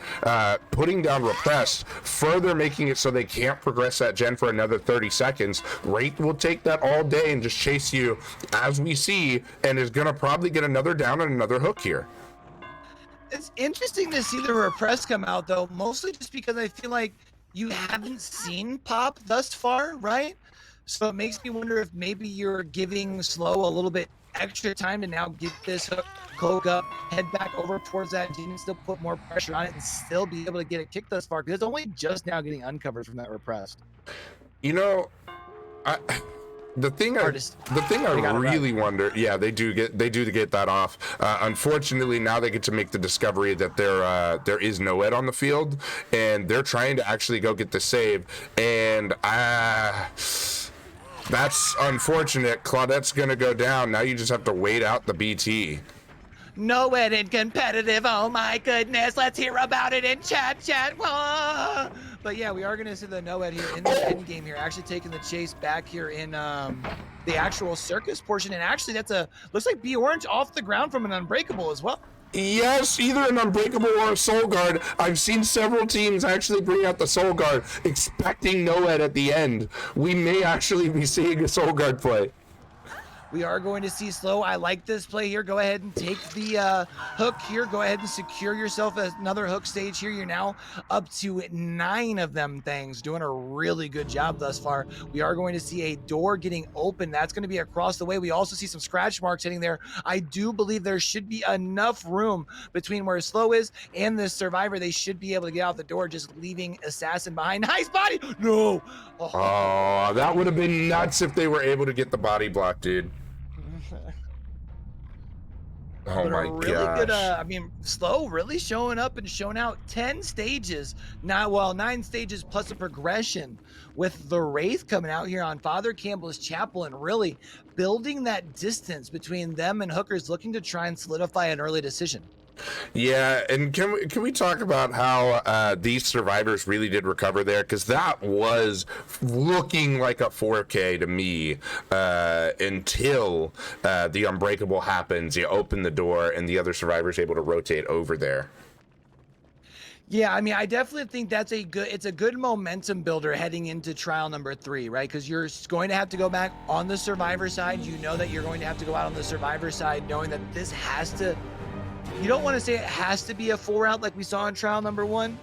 [SPEAKER 1] putting down Repressed, further making it so they can't progress that gen for another 30 seconds. Wraith will take that all day and just chase you, as we see, and is going to probably get another down and another hook here.
[SPEAKER 2] It's interesting to see the Repressed come out, though, mostly just because I feel like you haven't seen Pop thus far, right? So it makes me wonder if maybe you're giving Slow a little bit extra time to now get this hook, cloak up, head back over towards that gene and still put more pressure on it and still be able to get it kicked thus far, because it's only just now getting uncovered from that Repressed.
[SPEAKER 1] You know, the thing I really wonder, yeah, they do get that off. Unfortunately, now they get to make the discovery that there is no Ed on the field, and they're trying to actually go get the save, and that's unfortunate. Claudette's gonna go down. Now you just have to wait out the BT.
[SPEAKER 2] No Ed in competitive. Oh my goodness. Let's hear about it in chat. Whoa. But yeah, we are going to see the no Ed here in the end game here, actually taking the chase back here in the actual circus portion. And actually, looks like B Orange off the ground from an Unbreakable as well.
[SPEAKER 1] Yes, either an Unbreakable or a Soul Guard. I've seen several teams actually bring out the Soul Guard, expecting no Ed at the end. We may actually be seeing a Soul Guard play.
[SPEAKER 2] We are going to see Slow. I like this play here. Go ahead and take the hook here. Go ahead and secure yourself another hook stage here. You're now up to 9 of them things. Doing a really good job thus far. We are going to see a door getting open. That's going to be across the way. We also see some scratch marks hitting there. I do believe there should be enough room between where Slow is and this survivor. They should be able to get out the door, just leaving Assassin behind. Nice body. No.
[SPEAKER 1] Oh, that would have been nuts if they were able to get the body block, dude. Oh
[SPEAKER 2] but
[SPEAKER 1] my
[SPEAKER 2] really
[SPEAKER 1] gosh.
[SPEAKER 2] Good, I mean, Slow really showing up and showing out. 10 stages, 9 stages plus a progression with the Wraith coming out here on Father Campbell's Chapel and really building that distance between them and Hookers, looking to try and solidify an early decision.
[SPEAKER 1] Yeah, and can we talk about how these survivors really did recover there? Because that was looking like a 4K to me until the Unbreakable happens. You open the door, and the other survivors able to rotate over there.
[SPEAKER 2] Yeah, I mean, I definitely think it's a good momentum builder heading into trial number 3, right? Because you're going to have to go back on the survivor side. You know that you're going to have to go out on the survivor side, knowing that this has to. You don't want to say it has to be a 4-out like we saw in trial number 1,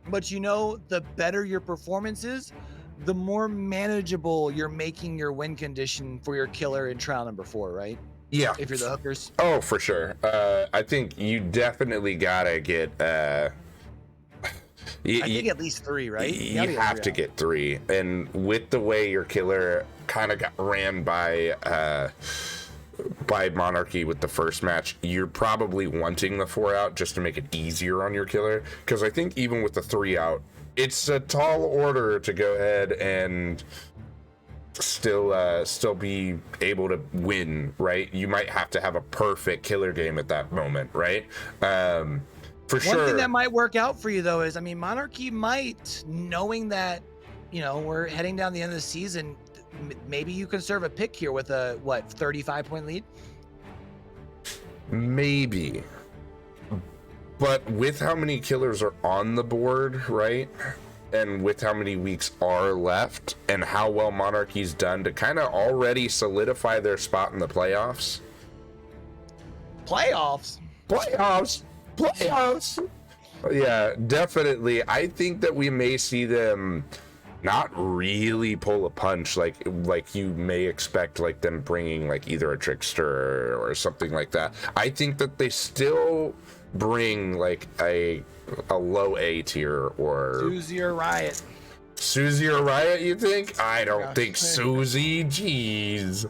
[SPEAKER 2] but you know, the better your performance is, the more manageable you're making your win condition for your killer in trial number 4, right?
[SPEAKER 1] Yeah.
[SPEAKER 2] If you're the Hookers.
[SPEAKER 1] Oh, for sure. I think you definitely gotta get. I
[SPEAKER 2] think at least 3, right?
[SPEAKER 1] You have to get 3, and with the way your killer kind of got ran by Monarchy with the first match, you're probably wanting the 4-out just to make it easier on your killer, because I think even with the 3-out, it's a tall order to go ahead and still be able to win, right? You might have to have a perfect killer game at that moment, right? For sure.
[SPEAKER 2] One thing that might work out for you, though, is, I mean, Monarchy might, knowing that, you know, we're heading down the end of the season, maybe you conserve a pick here with a 35-point lead.
[SPEAKER 1] Maybe. But with how many killers are on the board, right? And with how many weeks are left and how well Monarchy's done to kind of already solidify their spot in the playoffs.
[SPEAKER 2] Playoffs.
[SPEAKER 1] Yeah, definitely. I think that we may see them not really pull a punch like you may expect, like them bringing like either a trickster or something like that. I think that they still bring like a low A tier or
[SPEAKER 2] Susie or Riot.
[SPEAKER 1] Susie or Riot, you think? I don't think Susie. Jeez.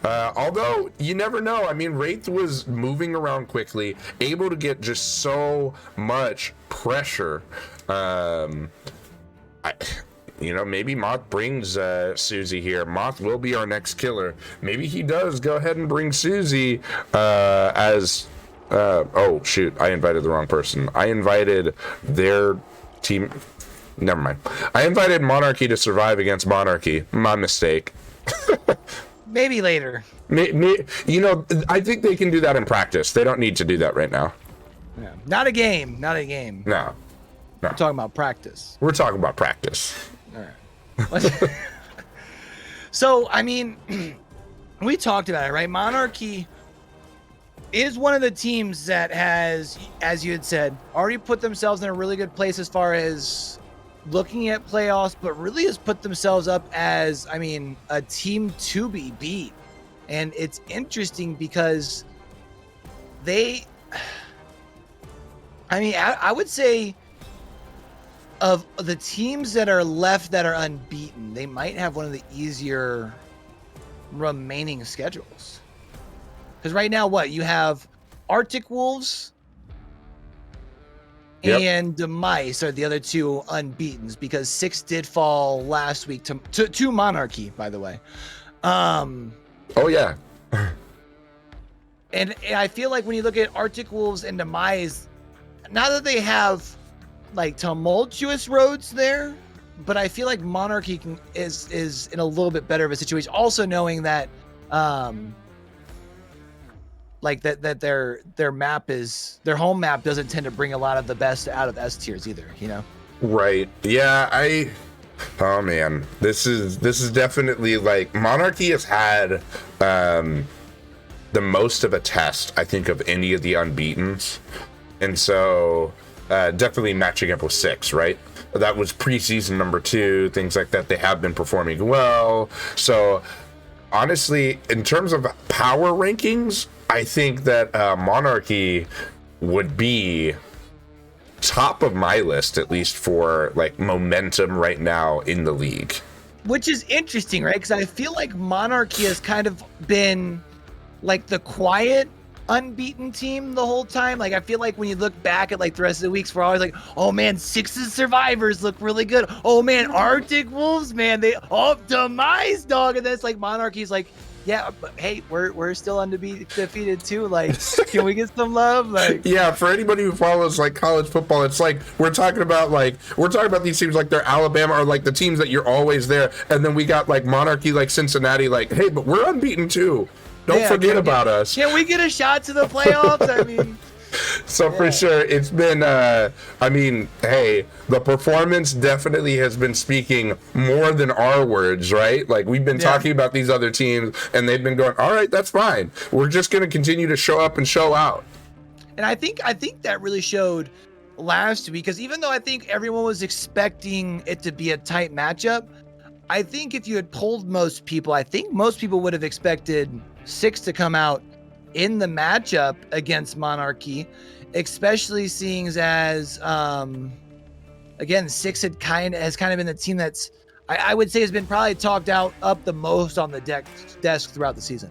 [SPEAKER 1] Although you never know. I mean, Wraith was moving around quickly, able to get just so much pressure. Maybe Moth brings Susie here. Moth will be our next killer. Maybe he does go ahead and bring Susie as. Oh shoot! I invited the wrong person. I invited their team. Never mind. I invited Monarchy to survive against Monarchy. My mistake.
[SPEAKER 2] Maybe later.
[SPEAKER 1] I think they can do that in practice. They don't need to do that right now.
[SPEAKER 2] Yeah. Not a game.
[SPEAKER 1] No.
[SPEAKER 2] We're talking about practice.
[SPEAKER 1] We're talking about practice.
[SPEAKER 2] All right. So, I mean, we talked about it, right? Monarchy is one of the teams that has, as you had said, already put themselves in a really good place as far as looking at playoffs, but really has put themselves up as, I mean, a team to be beat. And it's interesting because I would say of the teams that are left that are unbeaten, they might have one of the easier remaining schedules. Because right now, you have Arctic Wolves and Mice are the other two unbeatens, because 6 did fall last week to Monarchy, by the way.
[SPEAKER 1] Oh yeah.
[SPEAKER 2] And I feel like when you look at Arctic Wolves and Demise, not that they have like tumultuous roads there, but I feel like Monarchy is in a little bit better of a situation. Also knowing that that their map is, their home map doesn't tend to bring a lot of the best out of S tiers either, Right.
[SPEAKER 1] Yeah, oh man, this is definitely like Monarchy has had the most of a test, I think, of any of the unbeatens. And so definitely matching up with 6, right? That was preseason number 2, things like that. They have been performing well. So honestly, in terms of power rankings, I think that Monarchy would be top of my list, at least for like momentum right now in the league.
[SPEAKER 2] Which is interesting, right? Because I feel like Monarchy has kind of been like the quiet unbeaten team the whole time. Like I feel like when you look back at like the rest of the weeks, we're always like, oh man, 6's survivors look really good. Oh man, Arctic Wolves, man, Demise, dog. And then it's like Monarchy's like, yeah, but hey, we're still undefeated too. Like, can we get some love? Like,
[SPEAKER 1] yeah, for anybody who follows like college football, it's like we're talking about these teams like they're Alabama, or like the teams that you're always there, and then we got like Monarchy, like Cincinnati, like, hey, but we're unbeaten too. Don't forget about us.
[SPEAKER 2] Can we get a shot to the playoffs? I mean.
[SPEAKER 1] So for sure, it's been, hey, the performance definitely has been speaking more than our words, right? Like we've been talking about these other teams and they've been going, all right, that's fine. We're just going to continue to show up and show out.
[SPEAKER 2] And I think that really showed last week, because even though I think everyone was expecting it to be a tight matchup, I think if you had polled most people, I think most people would have expected 6 to come out in the matchup against Monarchy, especially seeing as again, 6 has kind of been the team that's I would say has been probably talked up the most on the desk throughout the season.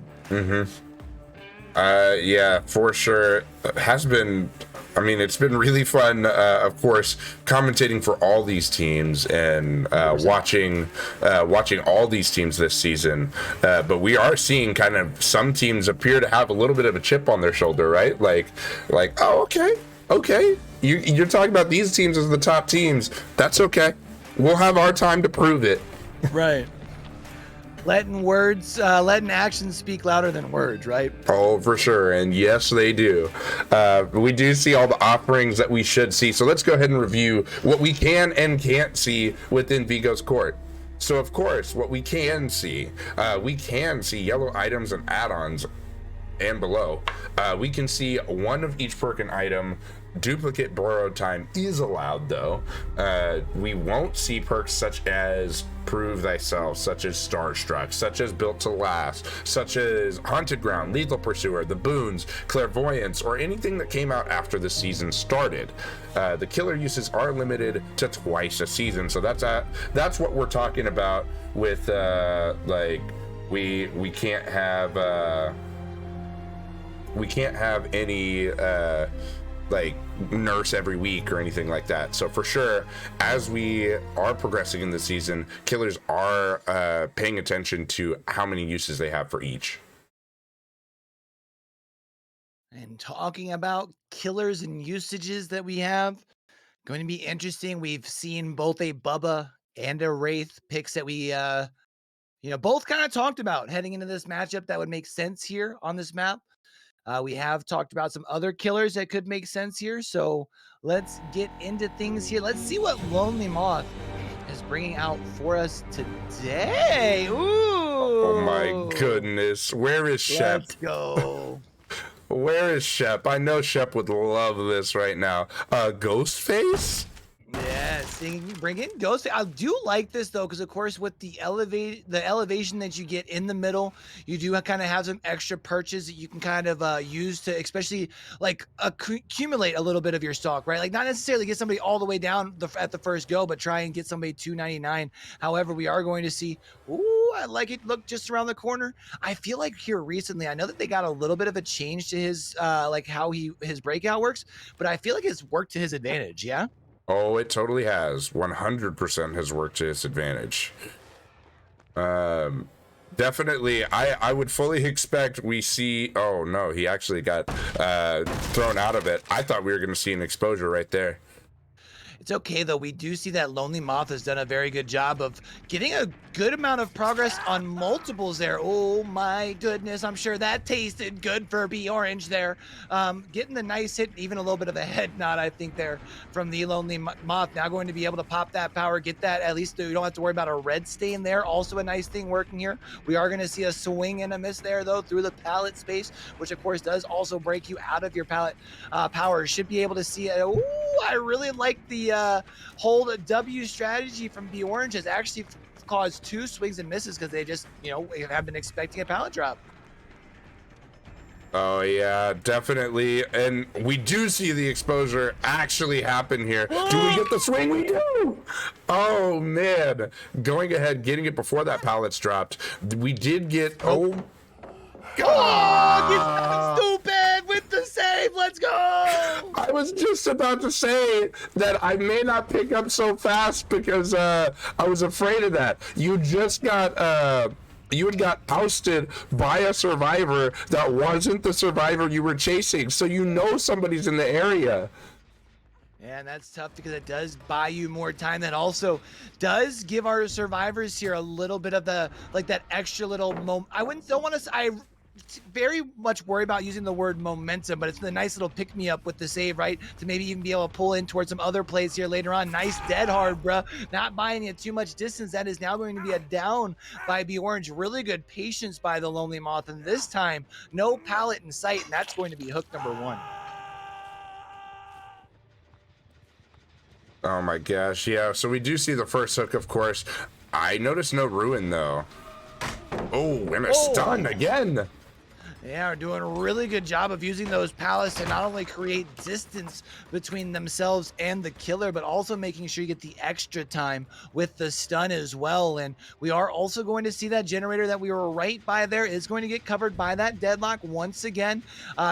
[SPEAKER 1] Yeah, for sure. It has been, it's been really fun, of course, commentating for all these teams and watching all these teams this season. But we are seeing kind of some teams appear to have a little bit of a chip on their shoulder, right? Like, oh, okay. You're talking about these teams as the top teams. That's okay. We'll have our time to prove it.
[SPEAKER 2] Right. letting actions speak louder than words, right?
[SPEAKER 1] Oh, for sure. And yes, they do. We do see all the offerings that we should see. So let's go ahead and review what we can and can't see within Vigo's court. So, of course, what we can see yellow items and add-ons and below. We can see one of each perk and item. Duplicate borrowed time is allowed, though. We won't see perks such as Prove Thyself, such as Starstruck, such as Built to Last, such as Haunted Ground, Lethal Pursuer, the Boons, Clairvoyance, or anything that came out after the season started. The killer uses are limited to twice a season, so that's what we're talking about with like we can't have any like nurse every week or anything like that. So for sure, as we are progressing in the season, killers are paying attention to how many uses they have for each.
[SPEAKER 2] And talking about killers and usages that we have, going to be interesting. We've seen both a Bubba and a Wraith picks that we both kind of talked about heading into this matchup that would make sense here on this map. We have talked about some other killers that could make sense here. So let's get into things here. Let's see what Lonely Moth is bringing out for us today. Ooh.
[SPEAKER 1] Oh my goodness. Where is Shep?
[SPEAKER 2] Let's go.
[SPEAKER 1] Where is Shep? I know Shep would love this right now. Ghostface?
[SPEAKER 2] Yeah, bring in Ghost. I do like this though, because of course with the elevation that you get in the middle, you do kind of have some extra perches that you can kind of use to, especially like accumulate a little bit of your stock, right? Like not necessarily get somebody all the way down at the first go, but try and get somebody 299. However, we are going to see. Ooh, I like it. Look just around the corner. I feel like here recently, I know that they got a little bit of a change to his like how his breakout works, but I feel like it's worked to his advantage. Yeah.
[SPEAKER 1] Oh, it totally has. 100% has worked to his advantage. Definitely, I would fully expect we see... Oh, no, he actually got thrown out of it. I thought we were going to see an exposure right there.
[SPEAKER 2] It's okay, though. We do see that Lonely Moth has done a very good job of getting a good amount of progress on multiples there. Oh, my goodness. I'm sure that tasted good for B Orange there. Getting the nice hit, even a little bit of a head nod, I think, there from the Lonely Moth. Now going to be able to pop that power, get that. At least we don't have to worry about a red stain there. Also a nice thing working here. We are going to see a swing and a miss there, though, through the pallet space, which, of course, does also break you out of your pallet power. Should be able to see it. Ooh, I really like the hold W strategy from B Orange has actually caused 2 swings and misses because they just, have been expecting a pallet drop.
[SPEAKER 1] Oh, yeah, definitely. And we do see the exposure actually happen here. Do we get the swing? We do! Oh, man. Going ahead, getting it before that pallet's dropped. We did get... Oh, God!
[SPEAKER 2] Oh, stupid with the save. Let's go!
[SPEAKER 1] I was just about to say that I may not pick up so fast because I was afraid of that. You just got... you had got ousted by a survivor that wasn't the survivor you were chasing, so you know somebody's in the area.
[SPEAKER 2] And that's tough because it does buy you more time. That also does give our survivors here a little bit of the, like that extra little moment. Don't want to, I very much worry about using the word momentum, but it's the nice little pick me up with the save, right? To maybe even be able to pull in towards some other plays here later on. Nice dead hard, bruh. Not buying you too much distance. That is now going to be a down by B Orange. Really good patience by the Lonely Moth. And this time, no pallet in sight. And that's going to be hook number 1.
[SPEAKER 1] Oh my gosh, yeah. So we do see the first hook, of course. I noticed no ruin, though. Oh, and a stun again.
[SPEAKER 2] Yeah, are doing a really good job of using those pallets to not only create distance between themselves and the killer, but also making sure you get the extra time with the stun as well. And we are also going to see that generator that we were right by there is going to get covered by that deadlock once again,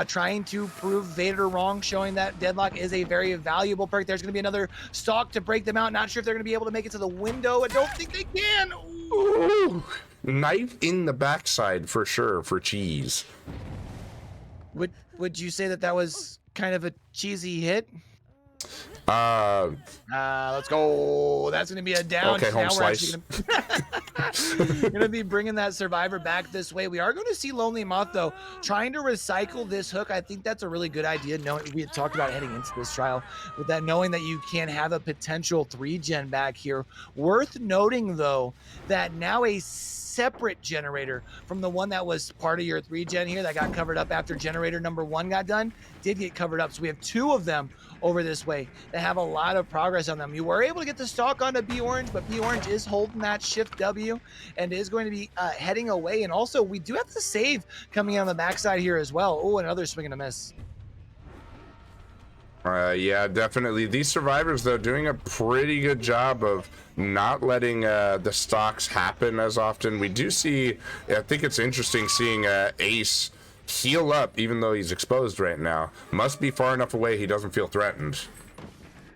[SPEAKER 2] trying to prove Vader wrong, showing that deadlock is a very valuable perk. There's going to be another stalk to break them out. Not sure if they're going to be able to make it to the window. I don't think they can.
[SPEAKER 1] Ooh. Knife in the backside for sure for cheese.
[SPEAKER 2] Would you say that was kind of a cheesy hit? Let's go. That's going to be a down.
[SPEAKER 1] Okay, home
[SPEAKER 2] now
[SPEAKER 1] slice.
[SPEAKER 2] We're actually going to be bringing that survivor back this way. We are going to see Lonely Moth, though, trying to recycle this hook. I think that's a really good idea. Knowing we had talked about heading into this trial with that, knowing that you can have a potential 3-gen back here. Worth noting, though, that now a separate generator from the one that was part of your 3-gen here that got covered up after generator number 1 got done did get covered up. So we have 2 of them over this way that have a lot of progress on them. You were able to get the stock onto B Orange, but B Orange is holding that shift W and is going to be heading away. And also, we do have the save coming on the backside here as well. Oh, another swing and a miss.
[SPEAKER 1] Yeah, definitely. These survivors, though, doing a pretty good job of not letting the stocks happen as often. We do see, I think it's interesting seeing Ace heal up even though he's exposed right now. Must be far enough away he doesn't feel threatened.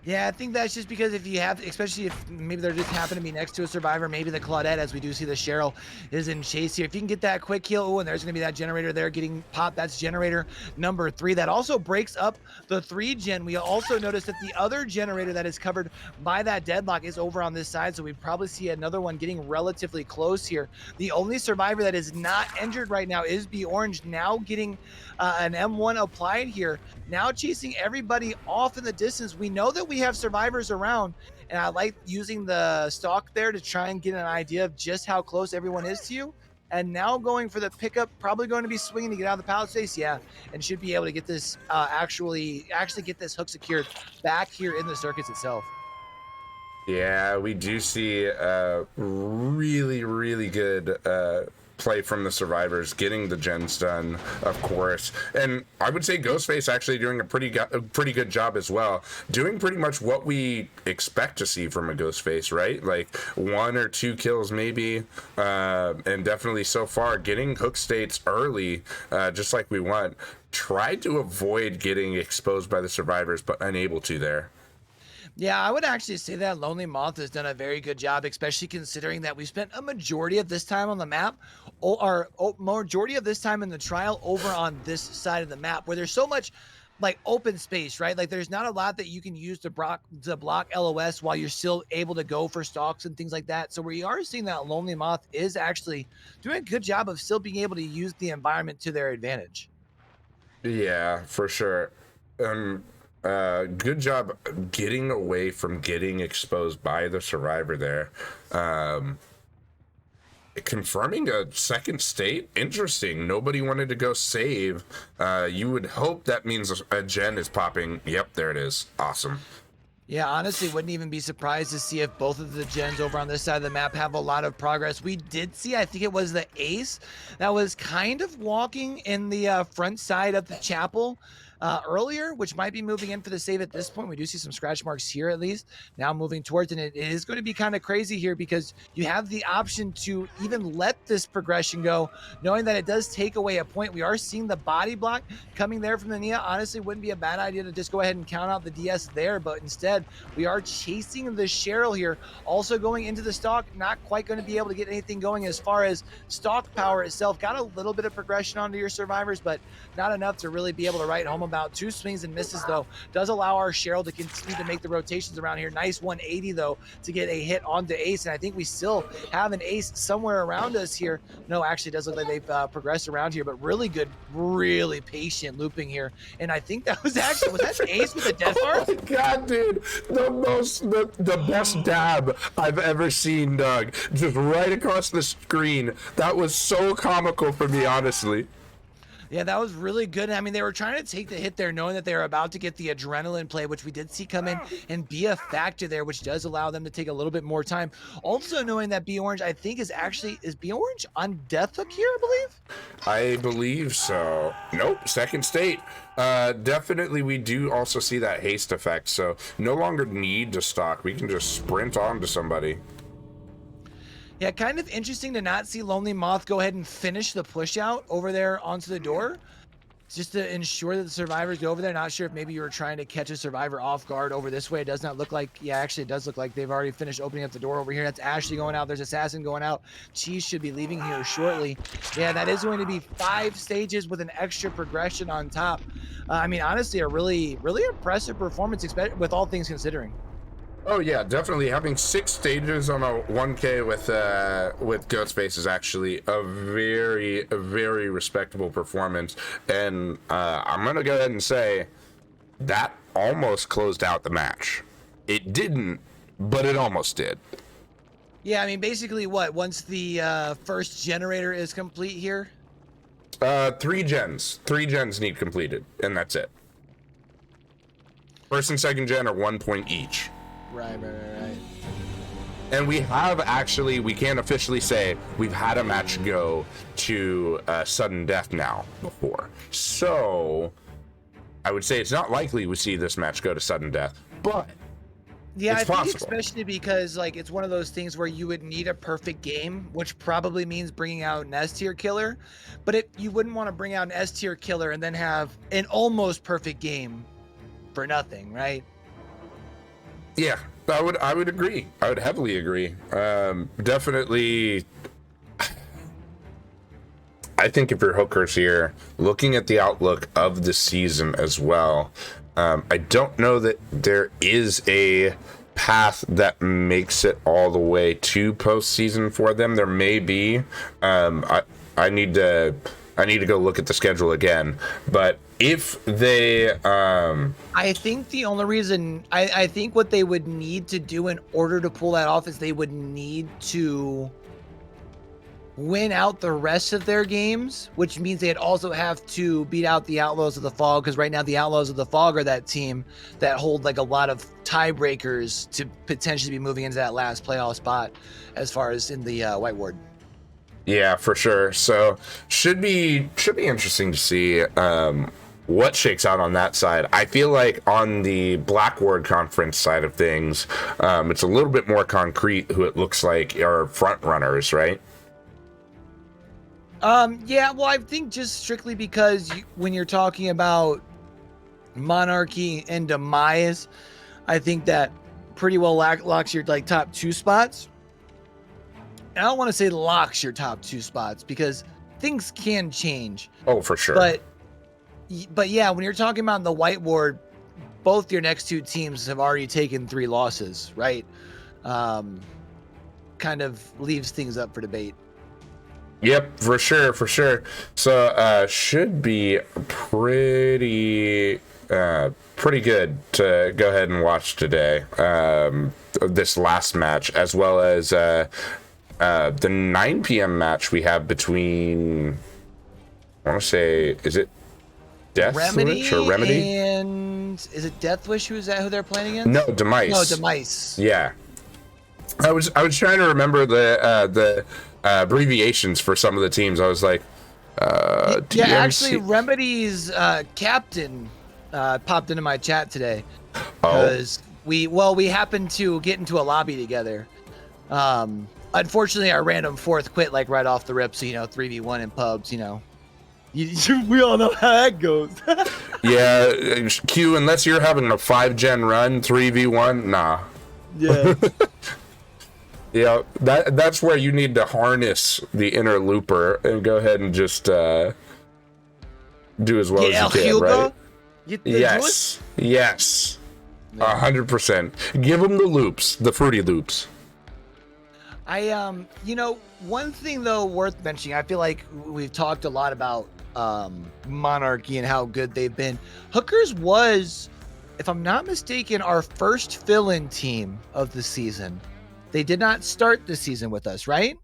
[SPEAKER 2] Yeah, I think that's just because if you have, especially if maybe they're just happen to be next to a survivor, maybe the Claudette, as we do see the Cheryl is in chase here. If you can get that quick kill, oh, and there's going to be that generator there getting popped. That's generator number 3. That also breaks up the 3-gen. We also noticed that the other generator that is covered by that deadlock is over on this side, so we probably see another one getting relatively close here. The only survivor that is not injured right now is B Orange, now getting an M1 applied here, now chasing everybody off in the distance. We know that we have survivors around, and I like using the stalk there to try and get an idea of just how close everyone is to you. And now going for the pickup, probably going to be swinging to get out of the pallet space, yeah, and should be able to get this actually get this hook secured back here in the circuits itself.
[SPEAKER 1] Yeah, we do see really, really good play from the survivors, getting the gens done, of course. And I would say Ghostface actually doing a pretty good job as well, doing pretty much what we expect to see from a Ghostface, right? Like 1 or 2 kills maybe, and definitely so far getting hook states early, just like we want. Tried to avoid getting exposed by the survivors, but unable to there.
[SPEAKER 2] Yeah, I would actually say that Lonely Moth has done a very good job, especially considering that we spent a majority of this time on the map, or majority of this time in the trial over on this side of the map, where there's so much like open space, right? Like there's not a lot that you can use to block LOS while you're still able to go for stalks and things like that. So we are seeing that Lonely Moth is actually doing a good job of still being able to use the environment to their advantage.
[SPEAKER 1] Yeah, for sure. Good job getting away from getting exposed by the survivor there. Confirming a second state, interesting. Nobody wanted to go save. You would hope that means a gen is popping. Yep, there it is. Awesome.
[SPEAKER 2] Yeah, honestly, wouldn't even be surprised to see if both of the gens over on this side of the map have a lot of progress. We did see, I think it was the Ace that was kind of walking in the front side of the chapel earlier, which might be moving in for the save at this point. We do see some scratch marks here at least. Now moving towards, and it is going to be kind of crazy here because you have the option to even let this progression go, knowing that it does take away a point. We are seeing the body block coming there from the Nia. Honestly, wouldn't be a bad idea to just go ahead and count out the DS there, but instead we are chasing the Cheryl here, also going into the stock, not quite going to be able to get anything going as far as stock power itself. Got a little bit of progression onto your survivors, but not enough to really be able to write home about. 2 swings and misses, though, does allow our Cheryl to continue to make the rotations around here. Nice 180, though, to get a hit onto Ace, and I think we still have an Ace somewhere around us here. No, actually, it does look like they've progressed around here, but really good, really patient looping here, and I think that was actually, was that Ace with a death bar?
[SPEAKER 1] Oh my god, dude, the best dab I've ever seen, Doug. Just right across the screen. That was so comical for me, honestly.
[SPEAKER 2] Yeah, that was really good. I mean, they were trying to take the hit there, knowing that they were about to get the adrenaline play, which we did see come in and be a factor there, which does allow them to take a little bit more time. Also knowing that B Orange, I think, is B Orange on death hook here, I believe?
[SPEAKER 1] I believe so. Nope, second state. Definitely we do also see that haste effect, so no longer need to stalk. We can just sprint on to somebody.
[SPEAKER 2] Yeah, kind of interesting to not see Lonely Moth go ahead and finish the push out over there onto the door. just to ensure that the survivors go over there. Not sure if maybe you were trying to catch a survivor off guard over this way. It does not look like, yeah, actually it does look like they've already finished opening up the door over here. That's Ashley going out. There's Assassin going out. Cheese should be leaving here shortly. Yeah, that is going to be 5 stages with an extra progression on top. I mean, honestly, a really, really impressive performance with all things considering.
[SPEAKER 1] Oh yeah, definitely. Having 6 stages on a 1K with Ghostface is actually a very respectable performance, and I'm gonna go ahead and say that almost closed out the match. It didn't, but it almost did.
[SPEAKER 2] Yeah, I mean, basically, once the first generator is complete here.
[SPEAKER 1] 3 gens need completed, and that's it. First and second gen are 1 point each.
[SPEAKER 2] Right.
[SPEAKER 1] And we can't officially say we've had a match go to sudden death now before. So I would say it's not likely we see this match go to sudden death, but
[SPEAKER 2] yeah,
[SPEAKER 1] it's
[SPEAKER 2] I think
[SPEAKER 1] possible.
[SPEAKER 2] Especially because like it's one of those things where you would need a perfect game, which probably means bringing out an S tier killer, but you wouldn't want to bring out an S tier killer and then have an almost perfect game for nothing, right?
[SPEAKER 1] Yeah, I would agree. I would heavily agree. Definitely. I think if you're hookers here, looking at the outlook of the season as well, I don't know that there is a path that makes it all the way to postseason for them. There may be. I need to go look at the schedule again, but if they
[SPEAKER 2] I think the only reason I think what they would need to do in order to pull that off is they would need to win out the rest of their games, which means they'd also have to beat out the Outlaws of the Fog, because right now the Outlaws of the Fog are that team that hold like a lot of tiebreakers to potentially be moving into that last playoff spot as far as in the White Ward.
[SPEAKER 1] Yeah, for sure. So should be interesting to see what shakes out on that side. I feel like on the Black Ward Conference side of things, it's a little bit more concrete who it looks like are front runners, right?
[SPEAKER 2] Yeah, well, I think just strictly because when you're talking about Monarchy and Demise, I think that pretty well locks your like top 2 spots. I don't want to say locks your top 2 spots because things can change.
[SPEAKER 1] Oh, for sure.
[SPEAKER 2] But yeah, when you're talking about the White Ward, both your next 2 teams have already taken 3 losses, right? Kind of leaves things up for debate.
[SPEAKER 1] Yep, for sure. So should be pretty good to go ahead and watch today. This last match, as well as the 9 p.m. match we have between, I want to say, is it Deathwish or Remedy?
[SPEAKER 2] And is it Deathwish who they're playing against?
[SPEAKER 1] No, Demise.
[SPEAKER 2] No, Demise.
[SPEAKER 1] Yeah. I was trying to remember the abbreviations for some of the teams. I was like,
[SPEAKER 2] yeah, actually, Remedy's captain popped into my chat today because we happened to get into a lobby together. Unfortunately, our random 4th quit like right off the rip. So 3v1 in pubs. We all know how that goes.
[SPEAKER 1] Yeah, Q. Unless you're having a 5-gen run, 3v1, nah.
[SPEAKER 2] Yeah.
[SPEAKER 1] Yeah, that's where you need to harness the inner looper and go ahead and just do as well as you can, right? Yes, 100%. Give them the loops, the fruity loops.
[SPEAKER 2] One thing though worth mentioning, I feel like we've talked a lot about Monarchy and how good they've been. Hookers was, if I'm not mistaken, our first fill-in team of the season. They did not start the season with us, right?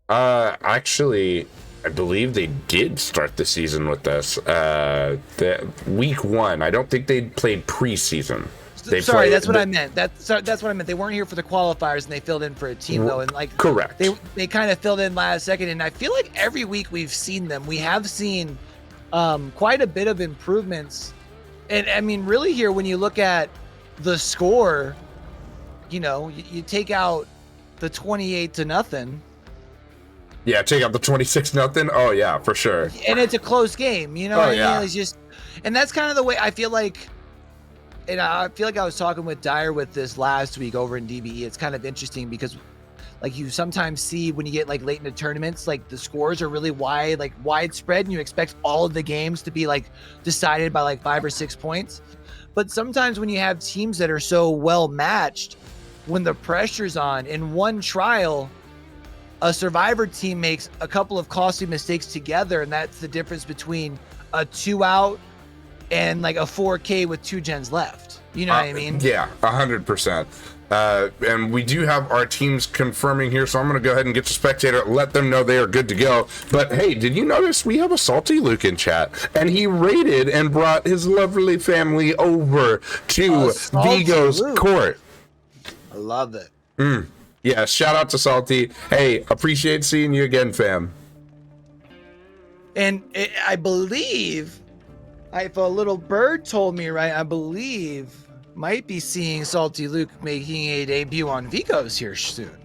[SPEAKER 1] Actually, I believe they did start the season with us. The week 1. I don't think they played preseason.
[SPEAKER 2] That's what I meant. That's what I meant. They weren't here for the qualifiers, and they filled in for a team though, and like
[SPEAKER 1] correct.
[SPEAKER 2] They kind of filled in last second, and I feel like every week we've seen them. We have seen quite a bit of improvements, and I mean, really here when you look at the score. You take out the 28-0,
[SPEAKER 1] Yeah, take out the 26-0. Oh yeah, for sure.
[SPEAKER 2] And it's a close game, you know.
[SPEAKER 1] Oh,
[SPEAKER 2] what I
[SPEAKER 1] yeah.
[SPEAKER 2] mean? It's just, and that's kind of the way I feel like. And I feel like I was talking with Dyer with this last week over in DBE. It's kind of interesting because, like, you sometimes see when you get like late into tournaments, like the scores are really widespread, and you expect all of the games to be like decided by like 5 or 6 points. But sometimes when you have teams that are so well matched, when the pressure's on in one trial, a survivor team makes a couple of costly mistakes together, and that's the difference between a 2-out and like a 4K with 2 gens left. You know what I mean?
[SPEAKER 1] Yeah, 100%. And we do have our teams confirming here, so I'm going to go ahead and get to Spectator, let them know they are good to go. But hey, did you notice we have a Salty Luke in chat? And he raided and brought his lovely family over to Vigo's court.
[SPEAKER 2] I love it.
[SPEAKER 1] Yeah, shout out to Salty. Hey, appreciate seeing you again, fam.
[SPEAKER 2] And I believe, if a little bird told me right, I believe might be seeing Salty Luke making a debut on Vigo's here soon.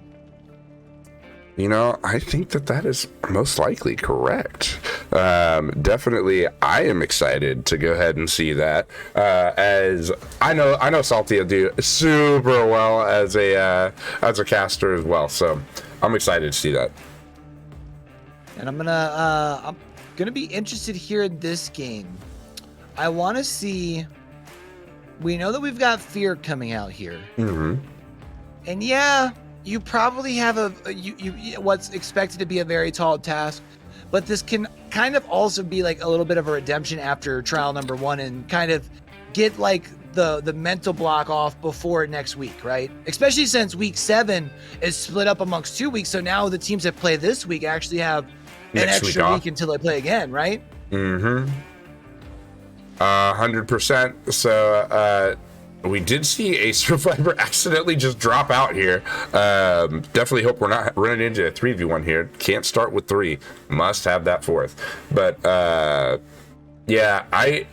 [SPEAKER 1] You know, I think that is most likely correct. Definitely, I am excited to go ahead and see that. As I know Salty will do super well as a caster as well. So I'm excited to see that.
[SPEAKER 2] And I'm gonna be interested here in this game. I want to see. We know that we've got Fear coming out here, and yeah, you probably have what's expected to be a very tall task, but this can kind of also be like a little bit of a redemption after trial number 1 and kind of get like the mental block off before next week, right? Especially since week 7 is split up amongst 2 weeks, so now the teams that play this week actually have an extra week until they play again, right?
[SPEAKER 1] 100%. So we did see a survivor accidentally just drop out here. Definitely hope we're not running into a 3v1 here. Can't start with 3. Must have that 4th. But yeah, I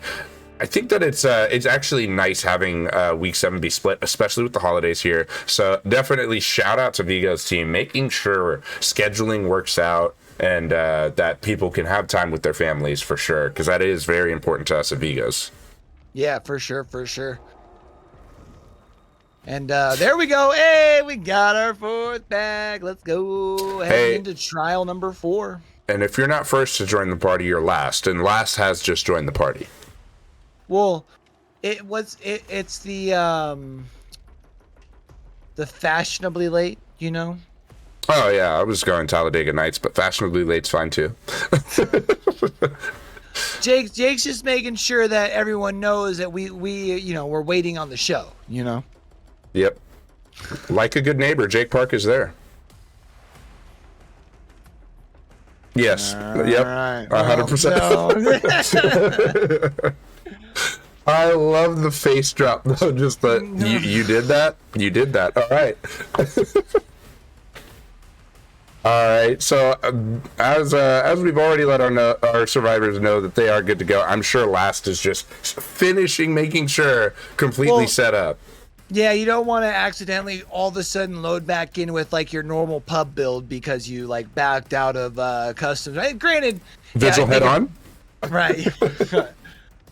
[SPEAKER 1] think that it's actually nice having week 7 be split, especially with the holidays here. So definitely shout out to Vigo's team, making sure scheduling works out and that people can have time with their families for sure, because that is very important to us at Vigo's.
[SPEAKER 2] Yeah, for sure. And there we go. Hey, we got our 4th bag. Let's go heading into trial number 4.
[SPEAKER 1] And if you're not first to join the party, you're last, and last has just joined the party.
[SPEAKER 2] Well, it's the fashionably late, you know?
[SPEAKER 1] Oh yeah, I was going Talladega Nights, but fashionably late's fine too.
[SPEAKER 2] Jake's just making sure that everyone knows that we we're waiting on the show, you know?
[SPEAKER 1] Yep. Like a good neighbor, Jake Park is there. Yes. Yep.
[SPEAKER 2] Right.
[SPEAKER 1] 100%. I love the face drop though. Just that you did that. You did that. All right. All right. So as we've already let our survivors know that they are good to go, I'm sure last is just finishing making sure completely set up.
[SPEAKER 2] Yeah, you don't want to accidentally all of a sudden load back in with like your normal pub build because you like backed out of customs. Right? Granted,
[SPEAKER 1] Vigil head on.
[SPEAKER 2] Right.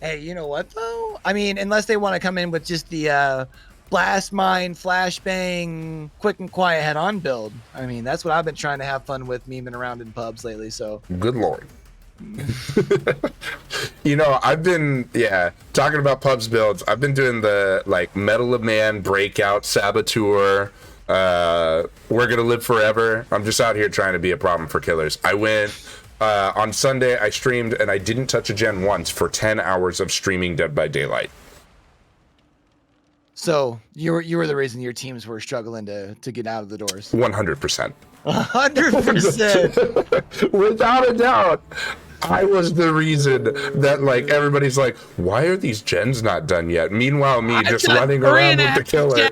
[SPEAKER 2] Hey, you know what though? I mean, unless they want to come in with just the blast mine, flashbang, quick and quiet head on build. I mean, that's what I've been trying to have fun with memeing around in pubs lately. So
[SPEAKER 1] good lord. You know, I've been talking about pubs builds. I've been doing the like Metal of Man, Breakout, Saboteur, We're Gonna Live Forever. I'm just out here trying to be a problem for killers. I went on Sunday, I streamed and I didn't touch a gen once for 10 hours of streaming Dead by Daylight.
[SPEAKER 2] So you were the reason your teams were struggling to get out of the doors.
[SPEAKER 1] 100%.
[SPEAKER 2] 100%.
[SPEAKER 1] Without a doubt. I was the reason that like everybody's like, why are these gens not done yet? Meanwhile, me just running around with the killer.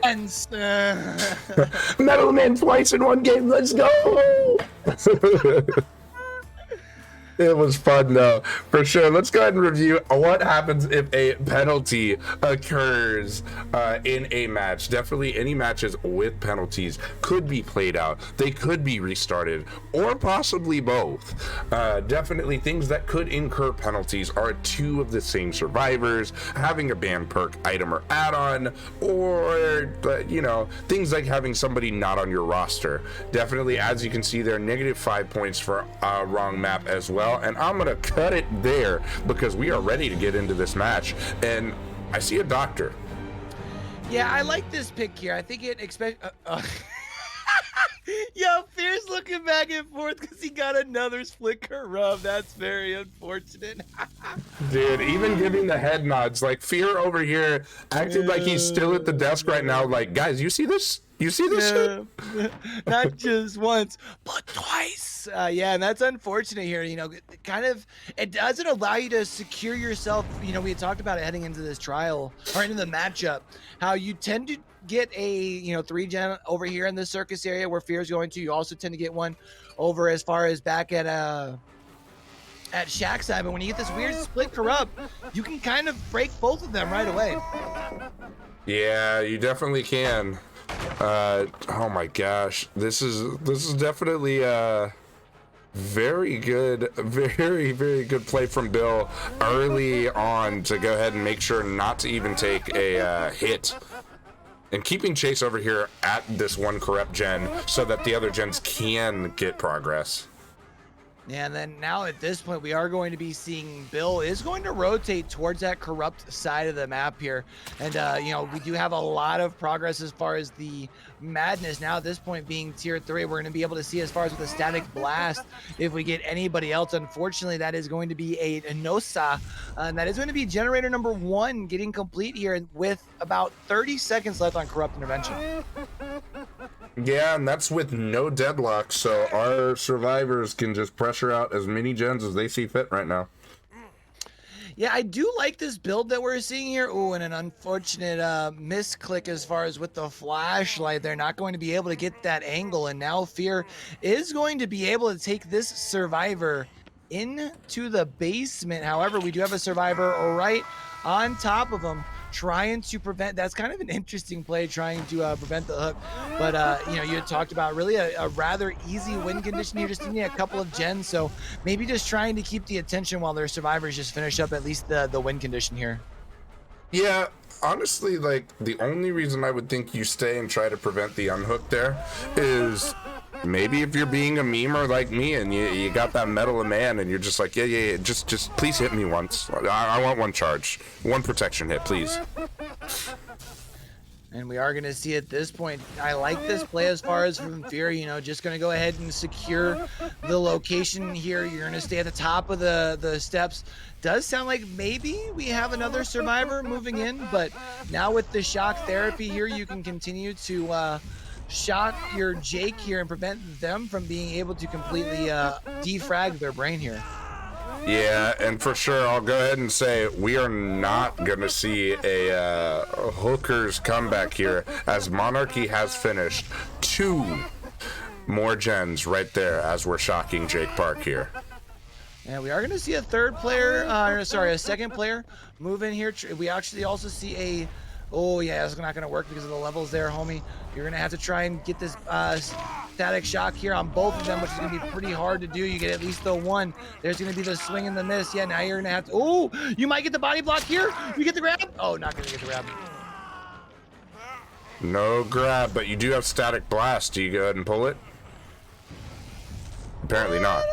[SPEAKER 1] Metal Man twice in one game. Let's go. It was fun though, for sure. Let's go ahead and review what happens if a penalty occurs in a match. Definitely any matches with penalties could be played out. They could be restarted, or possibly both. Definitely things that could incur penalties are two of the same survivors, having a ban perk item or add-on, or, things like having somebody not on your roster. Definitely, as you can see there, -5 points for wrong map as well. And I'm gonna cut it there because we are ready to get into this match. And I see a doctor.
[SPEAKER 2] Yeah, I like this pick here. I think it expect. Yo, Fierce looking back and forth because he got another flicker rub. That's very unfortunate.
[SPEAKER 1] Dude, even giving the head nods, like Fear over here acted like he's still at the desk right now. Like, guys, you see this? You see this shit?
[SPEAKER 2] Not just once, but twice. Yeah, and that's unfortunate here. It doesn't allow you to secure yourself. We had talked about it heading into this trial or into the matchup, how you tend to get a 3-gen over here in the circus area where Fear's going to. You also tend to get one over as far as back at Shack side. But when you get this weird split corrupt, you can kind of break both of them right away.
[SPEAKER 1] Yeah, you definitely can. Oh my gosh, this is definitely very good, very good play from Bill early on to go ahead and make sure not to even take a hit, and keeping Chase over here at this one corrupt gen so that the other gens can get progress.
[SPEAKER 2] Yeah, and then now at this point, we are going to be seeing Bill is going to rotate towards that corrupt side of the map here. And, we do have a lot of progress as far as the madness. Now at this point being tier 3, we're going to be able to see as far as with a static blast if we get anybody else. Unfortunately, that is going to be a Nosa. And that is going to be generator number 1 getting complete here with about 30 seconds left on corrupt intervention.
[SPEAKER 1] Yeah, and that's with no deadlock, so our survivors can just pressure out as many gens as they see fit right now.
[SPEAKER 2] Yeah, I do like this build that we're seeing here. Oh, and an unfortunate misclick as far as with the flashlight. They're not going to be able to get that angle, and now Fear is going to be able to take this survivor into the basement. However, we do have a survivor right on top of him, trying to prevent. That's kind of an interesting play, trying to prevent the hook. But you had talked about really a rather easy win condition here, just needing a couple of gens, so maybe just trying to keep the attention while their survivors just finish up at least the win condition here.
[SPEAKER 1] Yeah, honestly, like, the only reason I would think you stay and try to prevent the unhook there is maybe if you're being a memer like me and you got that metal of man and you're just like, yeah, just please hit me once. I want one charge, one protection hit, please.
[SPEAKER 2] And we are going to see at this point, I like this play as far as from Fear, just going to go ahead and secure the location here. You're going to stay at the top of the steps. Does sound like maybe we have another survivor moving in, but now with the shock therapy here, you can continue to shock your Jake here and prevent them from being able to completely defrag their brain here.
[SPEAKER 1] Yeah, and for sure, I'll go ahead and say we are not going to see a Hooker's comeback here, as Monarchy has finished 2 more gens right there as we're shocking Jake Park here.
[SPEAKER 2] And we are going to see a second player move in here. We actually also see a... Oh, yeah, it's not going to work because of the levels there, homie. You're going to have to try and get this static shock here on both of them, which is going to be pretty hard to do. You get at least the one. There's going to be the swing and the miss. Yeah, now you're going to have to... Oh, you might get the body block here. You get the grab. Oh, not going to get the grab.
[SPEAKER 1] No grab, but you do have static blast. Do you go ahead and pull it? Apparently not.